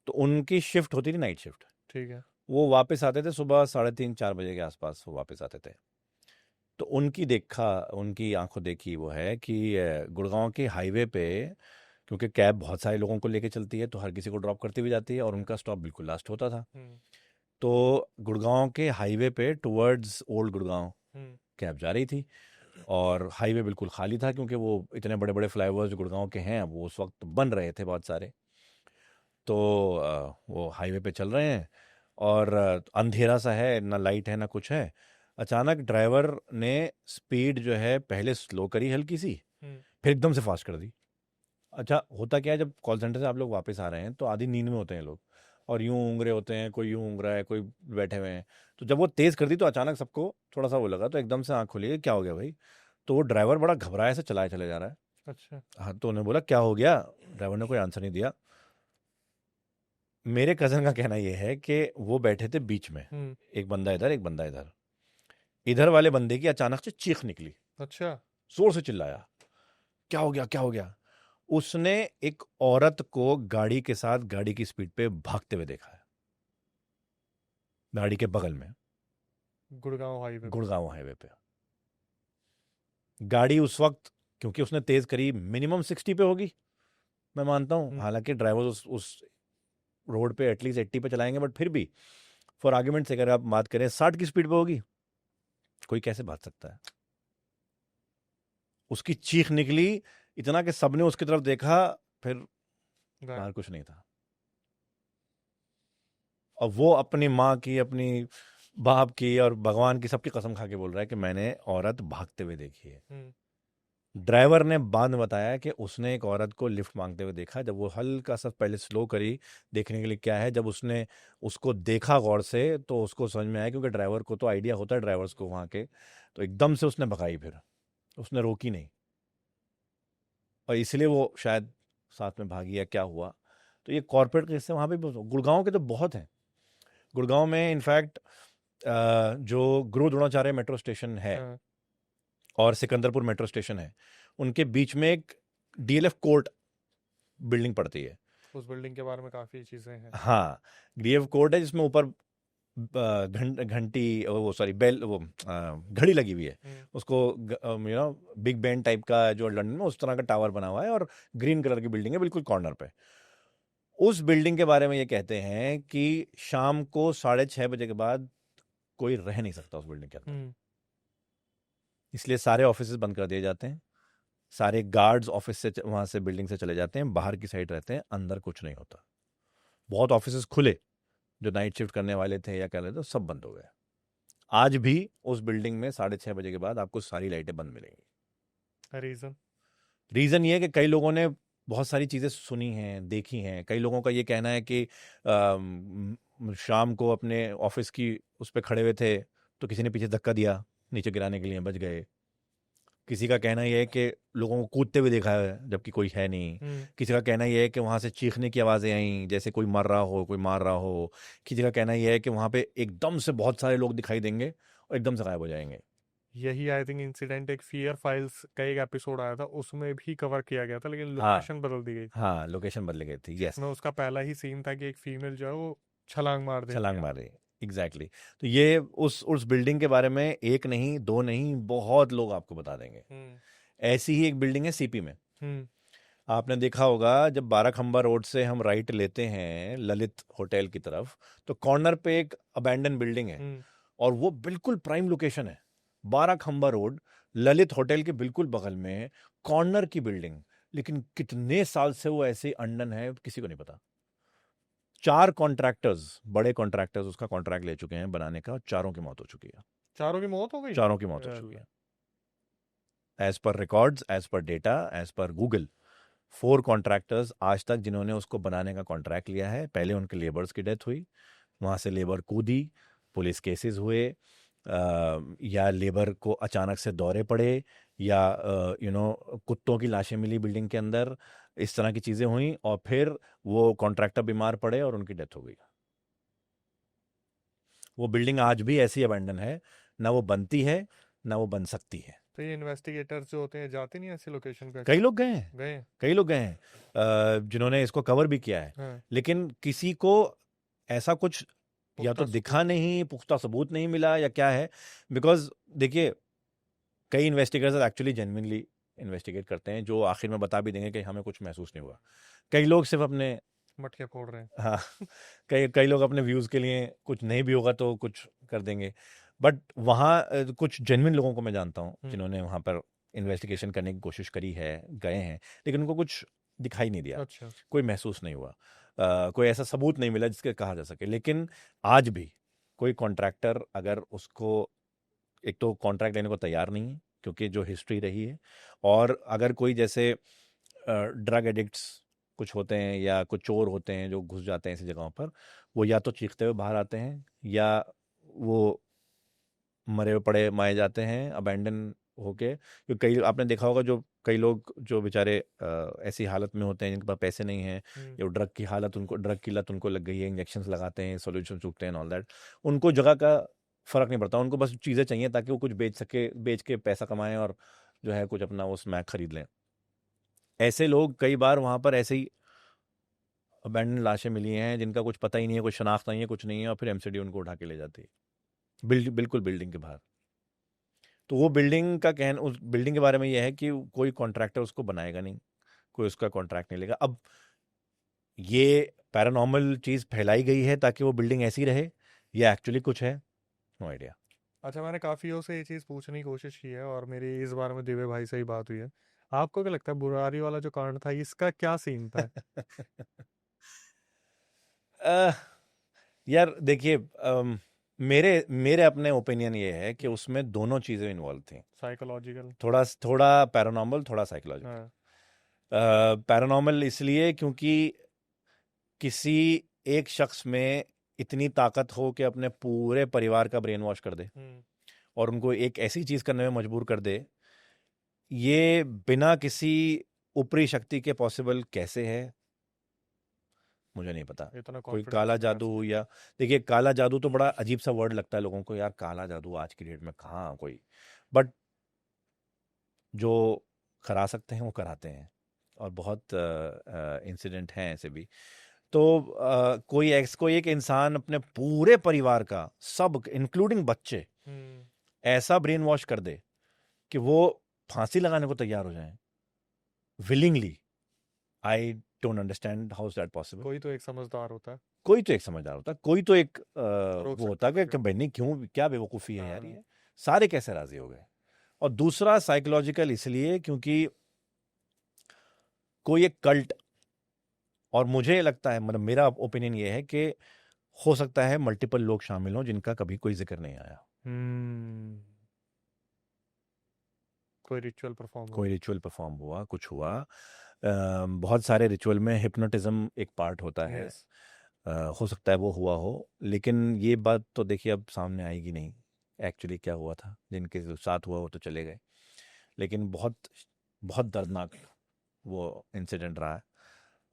[SPEAKER 1] तो उनकी शिफ्ट होती थी नाइट शिफ्ट।
[SPEAKER 2] ठीक है।
[SPEAKER 1] वो वापस आते थे सुबह 3:30-4 बजे के आसपास, वो वापस आते थे। तो उनकी आंखों देखी वो है कि गुड़गांव के हाईवे पे, क्योंकि कैब बहुत सारे लोगों को लेके चलती है, तो हर किसी को ड्रॉप करती भी जाती है, और उनका स्टॉप बिल्कुल लास्ट होता था।
[SPEAKER 2] हम्म।
[SPEAKER 1] तो गुड़गांव के हाईवे पे टुवर्ड्स ओल्ड गुड़गांव
[SPEAKER 2] हम्म।
[SPEAKER 1] कैब जा रही थी, और हाईवे बिल्कुल खाली था, क्योंकि वो इतने बड़े बड़े फ्लाईओवर्स जो गुड़गांव के हैं वो उस वक्त बन रहे थे बहुत सारे। तो वो हाईवे पे चल रहे हैं, और अंधेरा सा है, ना लाइट है ना कुछ है। अचानक ड्राइवर ने स्पीड जो है पहले स्लो करी हल्की सी,
[SPEAKER 2] हम्म।
[SPEAKER 1] फिर एकदम से फास्ट कर दी। अच्छा, होता क्या है, जब कॉल सेंटर से आप लोग वापस आ रहे हैं तो आधी नींद में होते हैं लोग, और यूं ऊँग रहे होते हैं, कोई यूं ऊँग रहा है, कोई बैठे हुए हैं। तो जब वो तेज़ कर दी तो अचानक सबको थोड़ा सा वो लगा, तो एकदम से आँख खुली कि क्या हो गया भाई। तो वो ड्राइवर बड़ा घबराया से चलाए चले जा रहा है।
[SPEAKER 2] अच्छा।
[SPEAKER 1] हाँ, तो उन्हें बोला क्या हो गया, ड्राइवर ने कोई आंसर नहीं दिया। मेरे कज़न का कहना ये है कि वो बैठे थे बीच में,
[SPEAKER 2] हम्म।
[SPEAKER 1] एक बंदा इधर एक बंदा इधर। इधर वाले बंदे की अचानक से चीख निकली,
[SPEAKER 2] अच्छा।
[SPEAKER 1] जोर से चिल्लाया, क्या हो गया क्या हो गया। उसने एक औरत को गाड़ी के साथ गाड़ी की स्पीड पे भागते हुए देखा है, गाड़ी के बगल में,
[SPEAKER 2] गुड़गांव हाईवे पे।
[SPEAKER 1] गुड़गांव हाईवे पे। गाड़ी उस वक्त, क्योंकि उसने तेज करी, मिनिमम 60 पे होगी, मैं मानता हूँ। हालांकि ड्राइवर उस रोड पे एटलीस्ट 80 पे चलाएंगे, बट फिर भी फॉर आर्ग्यूमेंट से अगर आप बात करें 60 की स्पीड पे होगी, कोई कैसे भाग सकता है। उसकी चीख निकली इतना कि सबने उसकी तरफ देखा, फिर बाहर कुछ नहीं था। और वो अपनी माँ की, अपनी बाप की और भगवान की, सबकी कसम खा के बोल रहा है कि मैंने औरत भागते हुए देखी है। ड्राइवर ने बाद में बताया कि उसने एक औरत को लिफ्ट मांगते हुए देखा, जब वो हल्का सा पहले स्लो करी देखने के लिए क्या है, जब उसने उसको देखा गौर से तो उसको समझ में आया, क्योंकि ड्राइवर को तो आइडिया होता है ड्राइवर्स को वहाँ के, तो एकदम से उसने भगाई, फिर उसने रोकी नहीं, और इसलिए वो शायद साथ में भागी या क्या हुआ। तो ये कॉर्पोरेट के हिस्से वहाँ पे गुड़गांव के तो बहुत हैं। गुड़गांव में इनफैक्ट जो गुरु द्रोणाचार्य मेट्रो स्टेशन है और सिकंदरपुर मेट्रो स्टेशन है, उनके बीच में एक डीएलएफ कोर्ट बिल्डिंग पड़ती है।
[SPEAKER 2] उस बिल्डिंग के बारे में काफी चीजें हैं।
[SPEAKER 1] हाँ, ग्रीव कोर्ट है जिसमें ऊपर घंटी, वो सॉरी बेल, वो घड़ी लगी हुई है। उसको बिग बेन टाइप का जो लंदन में उस तरह का टावर बना हुआ है और ग्रीन कलर की बिल्डिंग है बिल्कुल कॉर्नर पे। उस बिल्डिंग के बारे में ये कहते हैं कि शाम को 6:30 बजे के बाद कोई रह नहीं सकता उस बिल्डिंग के अंदर, इसलिए सारे ऑफिसेज बंद कर दिए जाते हैं, सारे गार्ड्स ऑफिस से वहां से बिल्डिंग से चले जाते हैं, बाहर की साइड रहते हैं, अंदर कुछ नहीं होता। बहुत ऑफिसेज खुले जो नाइट शिफ्ट करने वाले थे या कर रहे थे, सब बंद हो गए। आज भी उस बिल्डिंग में 6:30 बजे के बाद आपको सारी लाइटें बंद मिलेंगी। रीजन ये है कि कई लोगों ने बहुत सारी चीजें सुनी हैं, देखी हैं। कई लोगों का ये कहना है कि शाम को अपने ऑफिस की उस पर खड़े हुए थे तो किसी ने पीछे धक्का दिया, नीचे गिराने के लिए, बच गए। किसी का कहना यह है कि लोगों को कूदते हुए देखा है जबकि कोई है नहीं। किसी का कहना यह है कि वहां से चीखने की आवाजें आई जैसे कोई मर रहा हो, कोई मार रहा हो। किसी का कहना यह है कि वहां पे एकदम से बहुत सारे लोग दिखाई देंगे और एकदम से गायब हो जाएंगे।
[SPEAKER 2] यही आई थिंक इंसिडेंट एक फियर फाइल्स का एक एपिसोड आया था, उसमें भी कवर किया गया था, लेकिन
[SPEAKER 1] हाँ
[SPEAKER 2] लोकेशन बदल दी गई।
[SPEAKER 1] हाँ, लोकेशन बदल गई थी। यस,
[SPEAKER 2] इसमें उसका पहला ही सीन था कि एक फीमेल जो है वो छलांग मार देती
[SPEAKER 1] छलांग
[SPEAKER 2] है।
[SPEAKER 1] मार रही। एग्जैक्टली। तो ये उस बिल्डिंग के बारे में एक नहीं, दो नहीं, बहुत लोग आपको बता देंगे। ऐसी ही एक बिल्डिंग है सीपी में। आपने देखा होगा जब 12 खंबा रोड से हम राइट लेते हैं ललित होटल की तरफ, तो कॉर्नर पे एक अबैंडन बिल्डिंग है और वो बिल्कुल प्राइम लोकेशन है। 12 खंबा रोड, ललित होटल के बिल्कुल बगल में कॉर्नर की बिल्डिंग। लेकिन कितने साल से वो ऐसे अनडन है किसी को नहीं पता। 4 कॉन्ट्रैक्टर्स, बड़े कॉन्ट्रैक्टर्स उसका कॉन्ट्रैक्ट ले चुके हैं बनाने का, और चारों की मौत हो चुकी है।
[SPEAKER 2] चारों की मौत हो गई?
[SPEAKER 1] चारों की मौत हो चुकी है। As per records, as per data, as per Google, 4 contractors आज तक जिन्होंने उसको बनाने का कॉन्ट्रैक्ट लिया है। पहले उनके लेबर्स की डेथ हुई, वहां से लेबर कूदी, पुलिस केसेस हुए, या लेबर को अचानक से दौरे पड़े, या कुत्तों की लाशें मिली बिल्डिंग के अंदर, इस तरह की चीजें हुई, और फिर वो कॉन्ट्रैक्टर बीमार पड़े और उनकी डेथ हो गई। वो बिल्डिंग आज भी ऐसी अबैंडन है, ना वो बनती है ना वो बन सकती है।
[SPEAKER 2] तो ये इन्वेस्टिगेटर्स जो होते हैं जाते नहीं ऐसी लोकेशन पे?
[SPEAKER 1] कई लोग गए हैं, कई लोग गए हैं जिन्होंने इसको कवर भी किया है। लेकिन किसी को ऐसा कुछ या तो दिखा नहीं, पुख्ता सबूत नहीं मिला, या क्या है। बिकॉज देखिए, कई इन्वेस्टिगेटर्स एक्चुअली जेन्युइनली इन्वेस्टिगेट करते हैं, जो आखिर में बता भी देंगे कि हमें कुछ महसूस नहीं हुआ। कई लोग सिर्फ अपने
[SPEAKER 2] मटके फोड़ रहे हैं।
[SPEAKER 1] हाँ, कई लोग अपने व्यूज के लिए, कुछ नहीं भी होगा तो कुछ कर देंगे। बट वहाँ कुछ जेन्युइन लोगों को मैं जानता हूँ जिन्होंने वहाँ पर इन्वेस्टिगेशन करने की कोशिश करी है, गए हैं, लेकिन उनको कुछ दिखाई नहीं दिया।
[SPEAKER 2] अच्छा।
[SPEAKER 1] कोई महसूस नहीं हुआ, कोई ऐसा सबूत नहीं मिला जिसके कहा जा सके। लेकिन आज भी कोई कॉन्ट्रैक्टर अगर उसको, एक तो कॉन्ट्रैक्ट लेने को तैयार नहीं है क्योंकि जो हिस्ट्री रही है, और अगर कोई जैसे ड्रग एडिक्ट्स कुछ होते हैं या कुछ चोर होते हैं जो घुस जाते हैं ऐसी जगहों पर, वो या तो चीखते हुए बाहर आते हैं या वो मरे हुए पड़े माए जाते हैं अबैंडन होके। क्योंकि कई, आपने देखा होगा, जो कई लोग जो बेचारे ऐसी हालत में होते हैं जिनके पास पैसे नहीं हैं, या ड्रग की हालत, उनको ड्रग की लत उनको लग गई है, इंजेक्शंस लगाते हैं, सोल्यूशन चूकते हैं, ऑल दैट, उनको जगह का फर्क नहीं पड़ता। उनको बस चीज़ें चाहिए ताकि वो कुछ बेच सके, बेच के पैसा कमाएं और जो है कुछ अपना वो स्मैक खरीद लें। ऐसे लोग कई बार वहां पर ऐसे ही अबैंडन लाशें मिली हैं जिनका कुछ पता ही नहीं है, कुछ शनाख्त नहीं है, कुछ नहीं है, और फिर एमसीडी उनको उठा के ले जाती है बिल्कुल बिल्डिंग के बाहर। तो वो बिल्डिंग का कहना, उस बिल्डिंग के बारे में यह है कि कोई कॉन्ट्रैक्टर उसको बनाएगा नहीं, कोई उसका कॉन्ट्रैक्ट नहीं लेगा। अब ये पैरानॉर्मल चीज फैलाई गई है ताकि वो बिल्डिंग ऐसी रहे, या एक्चुअली कुछ है, नो आइडिया।
[SPEAKER 2] अच्छा, मैंने काफियों से ये चीज पूछने की कोशिश की है और मेरी इस बारे में दिव्य भाई से ही बात हुई है। आपको क्या लगता है बुरारी वाला जो कांड था इसका क्या सीन था?
[SPEAKER 1] यार देखिए, मेरे मेरे अपने ओपिनियन ये है कि उसमें दोनों चीजें इन्वॉल्व थी।
[SPEAKER 2] साइकोलॉजिकल,
[SPEAKER 1] थोड़ा थोड़ा पैरानॉर्मल, थोड़ा साइकोलॉजिकल। पैरानॉर्मल इसलिए क्योंकि किसी एक शख्स में इतनी ताकत हो कि अपने पूरे परिवार का ब्रेन वॉश कर दे और उनको एक ऐसी चीज करने में मजबूर कर दे, ये बिना किसी ऊपरी शक्ति के पॉसिबल कैसे है मुझे नहीं पता। कोई काला जादू, या देखिए काला जादू तो बड़ा अजीब सा वर्ड लगता है लोगों को, यार काला जादू आज की डेट में कहाँ कोई, बट जो करा सकते हैं वो कराते हैं। और बहुत इंसिडेंट हैं ऐसे भी। तो कोई एक इंसान अपने पूरे परिवार का, सब इंक्लूडिंग बच्चे,
[SPEAKER 2] हम्म,
[SPEAKER 1] ऐसा ब्रेन वॉश कर दे कि वो फांसी लगाने को तैयार हो जाएं willingly. I don't understand how is that possible.
[SPEAKER 2] कोई तो एक समझदार होता है,
[SPEAKER 1] कोई तो एक समझदार होता, कोई तो एक
[SPEAKER 2] रोक
[SPEAKER 1] वो
[SPEAKER 2] सकता
[SPEAKER 1] होता
[SPEAKER 2] है
[SPEAKER 1] कि
[SPEAKER 2] उसको।
[SPEAKER 1] भाई नहीं, क्यों, क्या बेवकूफ़ी है यार
[SPEAKER 2] हाँ,
[SPEAKER 1] ये। सारे कैसे राजी हो गए। और दूसरा साइकोलॉजिकल इसलिए क्योंकि कोई एक कल्ट, और मुझे लगता है, मतलब मेरा ओपिनियन ये है कि हो सकता है मल्टीपल लोग शामिल हों जिनका कभी कोई जिक्र नहीं आया।
[SPEAKER 2] हम्म, कोई रिचुअल परफॉर्म
[SPEAKER 1] कोई
[SPEAKER 2] हुआ।
[SPEAKER 1] रिचुअल परफॉर्म हुआ, कुछ हुआ। बहुत सारे रिचुअल में हिप्नोटिज्म एक पार्ट होता है।
[SPEAKER 2] यस।
[SPEAKER 1] अ, हो सकता है वो हुआ हो, लेकिन ये बात तो देखिए अब सामने आएगी नहीं एक्चुअली क्या हुआ था। जिनके साथ हुआ वो तो चले गए, लेकिन बहुत बहुत दर्दनाक वो इंसिडेंट रहा है।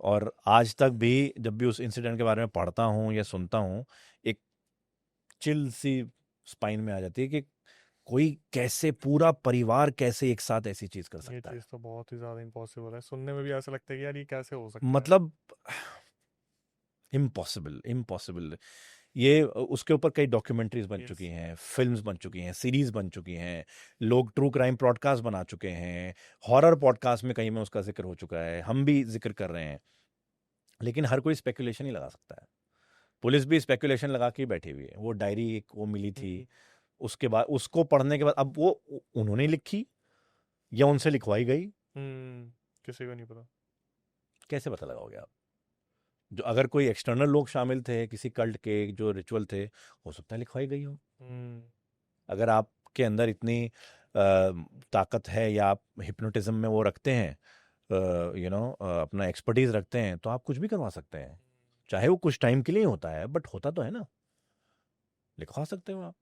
[SPEAKER 1] और आज तक भी जब भी उस इंसिडेंट के बारे में पढ़ता हूँ या सुनता हूँ, एक चिल सी स्पाइन में आ जाती है कि कोई कैसे, पूरा परिवार कैसे एक साथ ऐसी चीज कर
[SPEAKER 2] ये
[SPEAKER 1] सकता है।
[SPEAKER 2] चीज़ तो बहुत ही ज़्यादा इम्पॉसिबल है, सुनने में भी ऐसा लगता है कि यार ये कैसे हो सकता है।
[SPEAKER 1] मतलब इम्पॉसिबल, इम्पॉसिबल। ये उसके ऊपर कई डॉक्यूमेंट्रीज बन
[SPEAKER 2] यस।
[SPEAKER 1] चुकी हैं, फिल्म्स बन चुकी हैं, सीरीज बन चुकी हैं, लोग ट्रू क्राइम पॉडकास्ट बना चुके हैं, हॉरर पॉडकास्ट में कहीं में उसका जिक्र हो चुका है, हम भी जिक्र कर रहे हैं। लेकिन हर कोई स्पेकुलेशन ही लगा सकता है। पुलिस भी स्पेकुलेशन लगा के ही बैठी हुई है। वो डायरी एक वो मिली थी, उसके बाद उसको पढ़ने के बाद अब वो उन्होंने लिखी या उनसे लिखवाई गई,
[SPEAKER 2] किसी को नहीं पता।
[SPEAKER 1] कैसे पता लगाओगे आप। जो अगर कोई एक्सटर्नल लोग शामिल थे किसी कल्ट के जो रिचुअल थे, हो सकता है लिखवाई गई हो।
[SPEAKER 2] हम्म,
[SPEAKER 1] अगर आपके अंदर इतनी ताकत है या आप हिप्नोटिज्म में वो रखते हैं, अपना एक्सपर्टीज रखते हैं, तो आप कुछ भी करवा सकते हैं। चाहे वो कुछ टाइम के लिए ही होता है, बट होता तो है ना। लिखवा सकते हो आप।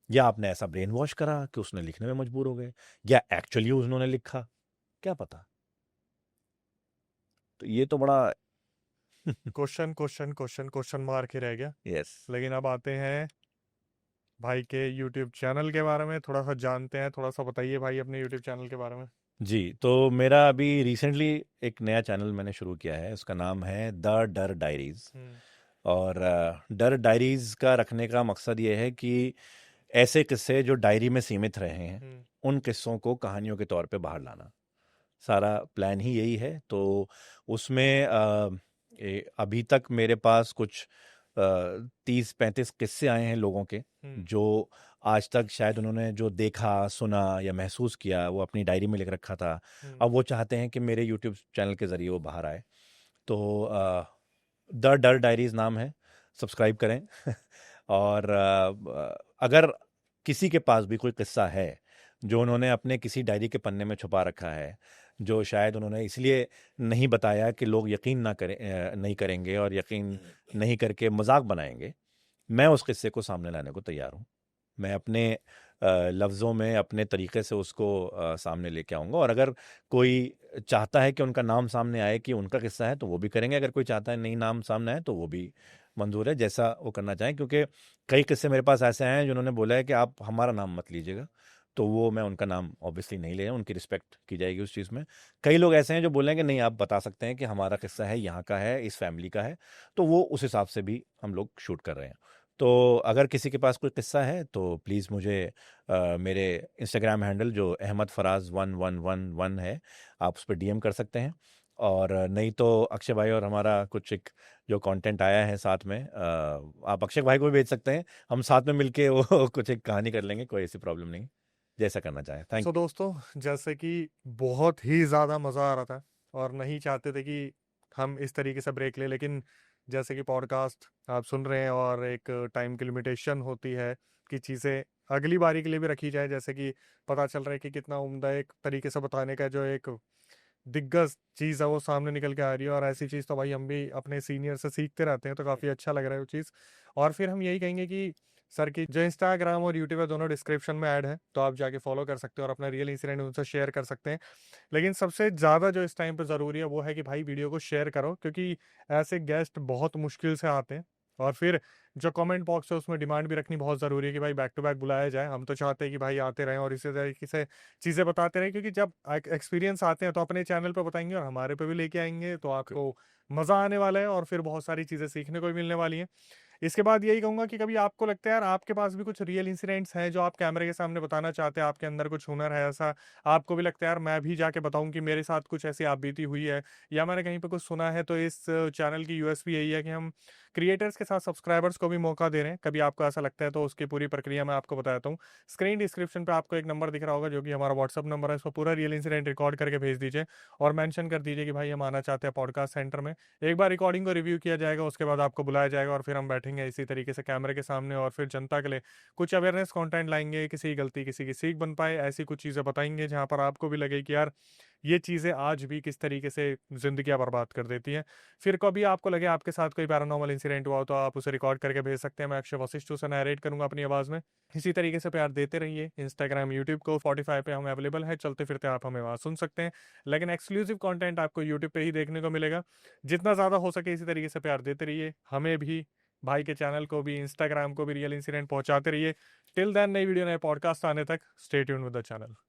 [SPEAKER 1] या आपने ऐसा ब्रेन वॉश करा कि उसने लिखने में मजबूर हो गए, या एक्चुअली उन्होंने लिखा, क्या पता। तो ये तो बड़ा
[SPEAKER 2] question question question question mark ही रह गया।
[SPEAKER 1] यस।
[SPEAKER 2] लेकिन अब आते हैं भाई के यूट्यूब चैनल के बारे में, थोड़ा सा जानते हैं, थोड़ा सा बताइए भाई अपने यूट्यूब चैनल के बारे में।
[SPEAKER 1] जी, तो मेरा अभी रिसेंटली एक नया चैनल मैंने शुरू किया है, उसका नाम है द डर डायरीज।
[SPEAKER 2] हम्म,
[SPEAKER 1] और डर डायरीज का रखने का मकसद ये है कि ऐसे किस्से जो डायरी में सीमित रहे हैं,
[SPEAKER 2] हम्म,
[SPEAKER 1] उन किस्सों को कहानियों के तौर पे बाहर लाना। सारा प्लान ही यही है। तो उसमें अभी तक मेरे पास कुछ 30-35 किस्से आए हैं लोगों के,
[SPEAKER 2] हम्म,
[SPEAKER 1] जो आज तक शायद उन्होंने जो देखा, सुना या महसूस किया, वो अपनी डायरी में लिख रखा था।
[SPEAKER 2] हम्म,
[SPEAKER 1] अब वो चाहते हैं कि मेरे यूट्यूब चैनल के ज़रिए वो बाहर आए। तो द डर डायरीज नाम है, सब्सक्राइब करें। और अगर किसी के पास भी कोई किस्सा है जो उन्होंने अपने किसी डायरी के पन्ने में छुपा रखा है, जो शायद उन्होंने इसलिए नहीं बताया कि लोग यकीन ना करें, नहीं करेंगे और यकीन नहीं करके मजाक बनाएंगे, मैं उस किस्से को सामने लाने को तैयार हूँ। मैं अपने लफ्ज़ों में, अपने तरीके से उसको सामने लेके आऊँगा। और अगर कोई चाहता है कि उनका नाम सामने आए कि उनका किस्सा है, तो वो भी करेंगे। अगर कोई चाहता है नहीं नाम सामने आए, तो वो भी मंजूर है, जैसा वो करना चाहें। क्योंकि कई किस्से मेरे पास ऐसे हैं जिन्होंने बोला है कि आप हमारा नाम मत लीजिएगा, तो वो मैं उनका नाम ऑब्वियसली नहीं ले रहा, उनकी रिस्पेक्ट की जाएगी उस चीज़ में। कई लोग ऐसे हैं जो बोलेंगे नहीं, आप बता सकते हैं कि हमारा किस्सा है, यहाँ का है, इस फैमिली का है, तो वो उस हिसाब से भी हम लोग शूट कर रहे हैं। तो अगर किसी के पास कोई किस्सा है तो प्लीज़ मुझे मेरे इंस्टाग्राम हैंडल जो अहमद फराज 1111 है, आप उस पर डीएम कर सकते हैं। और नहीं तो अक्षय भाई और हमारा कुछ एक जो कंटेंट आया है साथ में, आप अक्षय भाई को भी भेज सकते हैं, हम साथ में मिलके वो कुछ एक कहानी कर लेंगे, कोई ऐसी प्रॉब्लम नहीं, जैसा करना चाहें। थैंक
[SPEAKER 2] सो दोस्तों, जैसे कि बहुत ही ज़्यादा मज़ा आ रहा था और नहीं चाहते थे कि हम इस तरीके से ब्रेक लें, लेकिन जैसे कि पॉडकास्ट आप सुन रहे हैं और एक टाइम की लिमिटेशन होती है कि चीज़ें अगली बारी के लिए भी रखी जाए। जैसे कि पता चल रहा है कि कितना उम्दा एक तरीके से बताने का जो एक दिग्गज चीज़ है वो सामने निकल के आ रही है, और ऐसी चीज़ तो भाई हम भी अपने सीनियर से सीखते रहते हैं, तो काफ़ी अच्छा लग रहा है वो चीज़। और फिर हम यही कहेंगे कि सर की जो इंस्टाग्राम और यूट्यूब है दोनों डिस्क्रिप्शन में ऐड है, तो आप जाके फॉलो कर सकते हो और अपना रियल इंसिडेंट उनसे शेयर कर सकते हैं। लेकिन सबसे ज़्यादा जो इस टाइम पे ज़रूरी है वो है कि भाई वीडियो को शेयर करो, क्योंकि ऐसे गेस्ट बहुत मुश्किल से आते हैं और फिर जो कमेंट बॉक्स है उसमें डिमांड भी रखनी बहुत ज़रूरी है कि भाई बैक टू बैक बुलाया जाए। हम तो चाहते हैं कि भाई आते रहें और इसी तरीके से चीज़ें बताते रहें, क्योंकि जब एक्सपीरियंस आते हैं तो अपने चैनल पे बताएंगे और हमारे पे भी लेके आएंगे, तो आपको मज़ा आने वाला है और फिर बहुत सारी चीज़ें सीखने को भी मिलने वाली हैं। इसके बाद यही कहूँगा कि कभी आपको लगता है यार आपके पास भी कुछ रियल इंसिडेंट्स हैं जो आप कैमरे के सामने बताना चाहते हैं, आपके अंदर कुछ हुनर है ऐसा, आपको भी लगता है यार मैं भी जाके बताऊँ कि मेरे साथ कुछ ऐसी आप बीती हुई है या मैंने कहीं पे कुछ सुना है, तो इस चैनल की यूएसपी यही है कि हम क्रिएटर्स के साथ सब्सक्राइबर्स को भी मौका दे रहे हैं। कभी आपको ऐसा लगता है तो उसकी पूरी प्रक्रिया मैं आपको बताता हूँ। स्क्रीन डिस्क्रिप्शन पे आपको एक नंबर दिख रहा होगा जो कि हमारा व्हाट्सअप नंबर है, इसको पूरा रियल इंसिडेंट रिकॉर्ड करके भेज दीजिए और मेंशन कर दीजिए कि भाई हम आना चाहते हैं पॉडकास्ट सेंटर में। एक बार रिकॉर्डिंग को रिव्यू किया जाएगा, उसके बाद आपको बुलाया जाएगा और फिर हम बैठेंगे इसी तरीके से कैमरे के सामने और फिर जनता के लिए कुछ अवेयरनेस कंटेंट लाएंगे, किसी की गलती किसी की सीख बन पाए, ऐसी कुछ चीज़ें बताएंगे जहां पर आपको भी लगे कि यार ये चीज़ें आज भी किस तरीके से ज़िंदगियां बर्बाद कर देती हैं। फिर कभी आपको लगे आपके साथ कोई पैरानॉर्मल इंसिडेंट हुआ हो तो आप उसे रिकॉर्ड करके भेज सकते हैं, मैं अक्षय वशिष्ठ उसे नरेट करूंगा अपनी आवाज़ में। इसी तरीके से प्यार देते रहिए। इंस्टाग्राम, यूट्यूब को, स्पॉटिफाई पे हम अवेलेबल है, चलते फिरते आप हमें वहाँ सुन सकते हैं, लेकिन एक्सक्लूसिव कंटेंट आपको यूट्यूब पे ही देखने को मिलेगा। जितना ज़्यादा हो सके इसी तरीके से प्यार देते रहिए, हमें भी, भाई के चैनल को भी, इंस्टाग्राम को भी रियल इंसिडेंट पहुंचाते रहिए। टिल देन, नई वीडियो नए पॉडकास्ट आने तक stay tuned with the channel.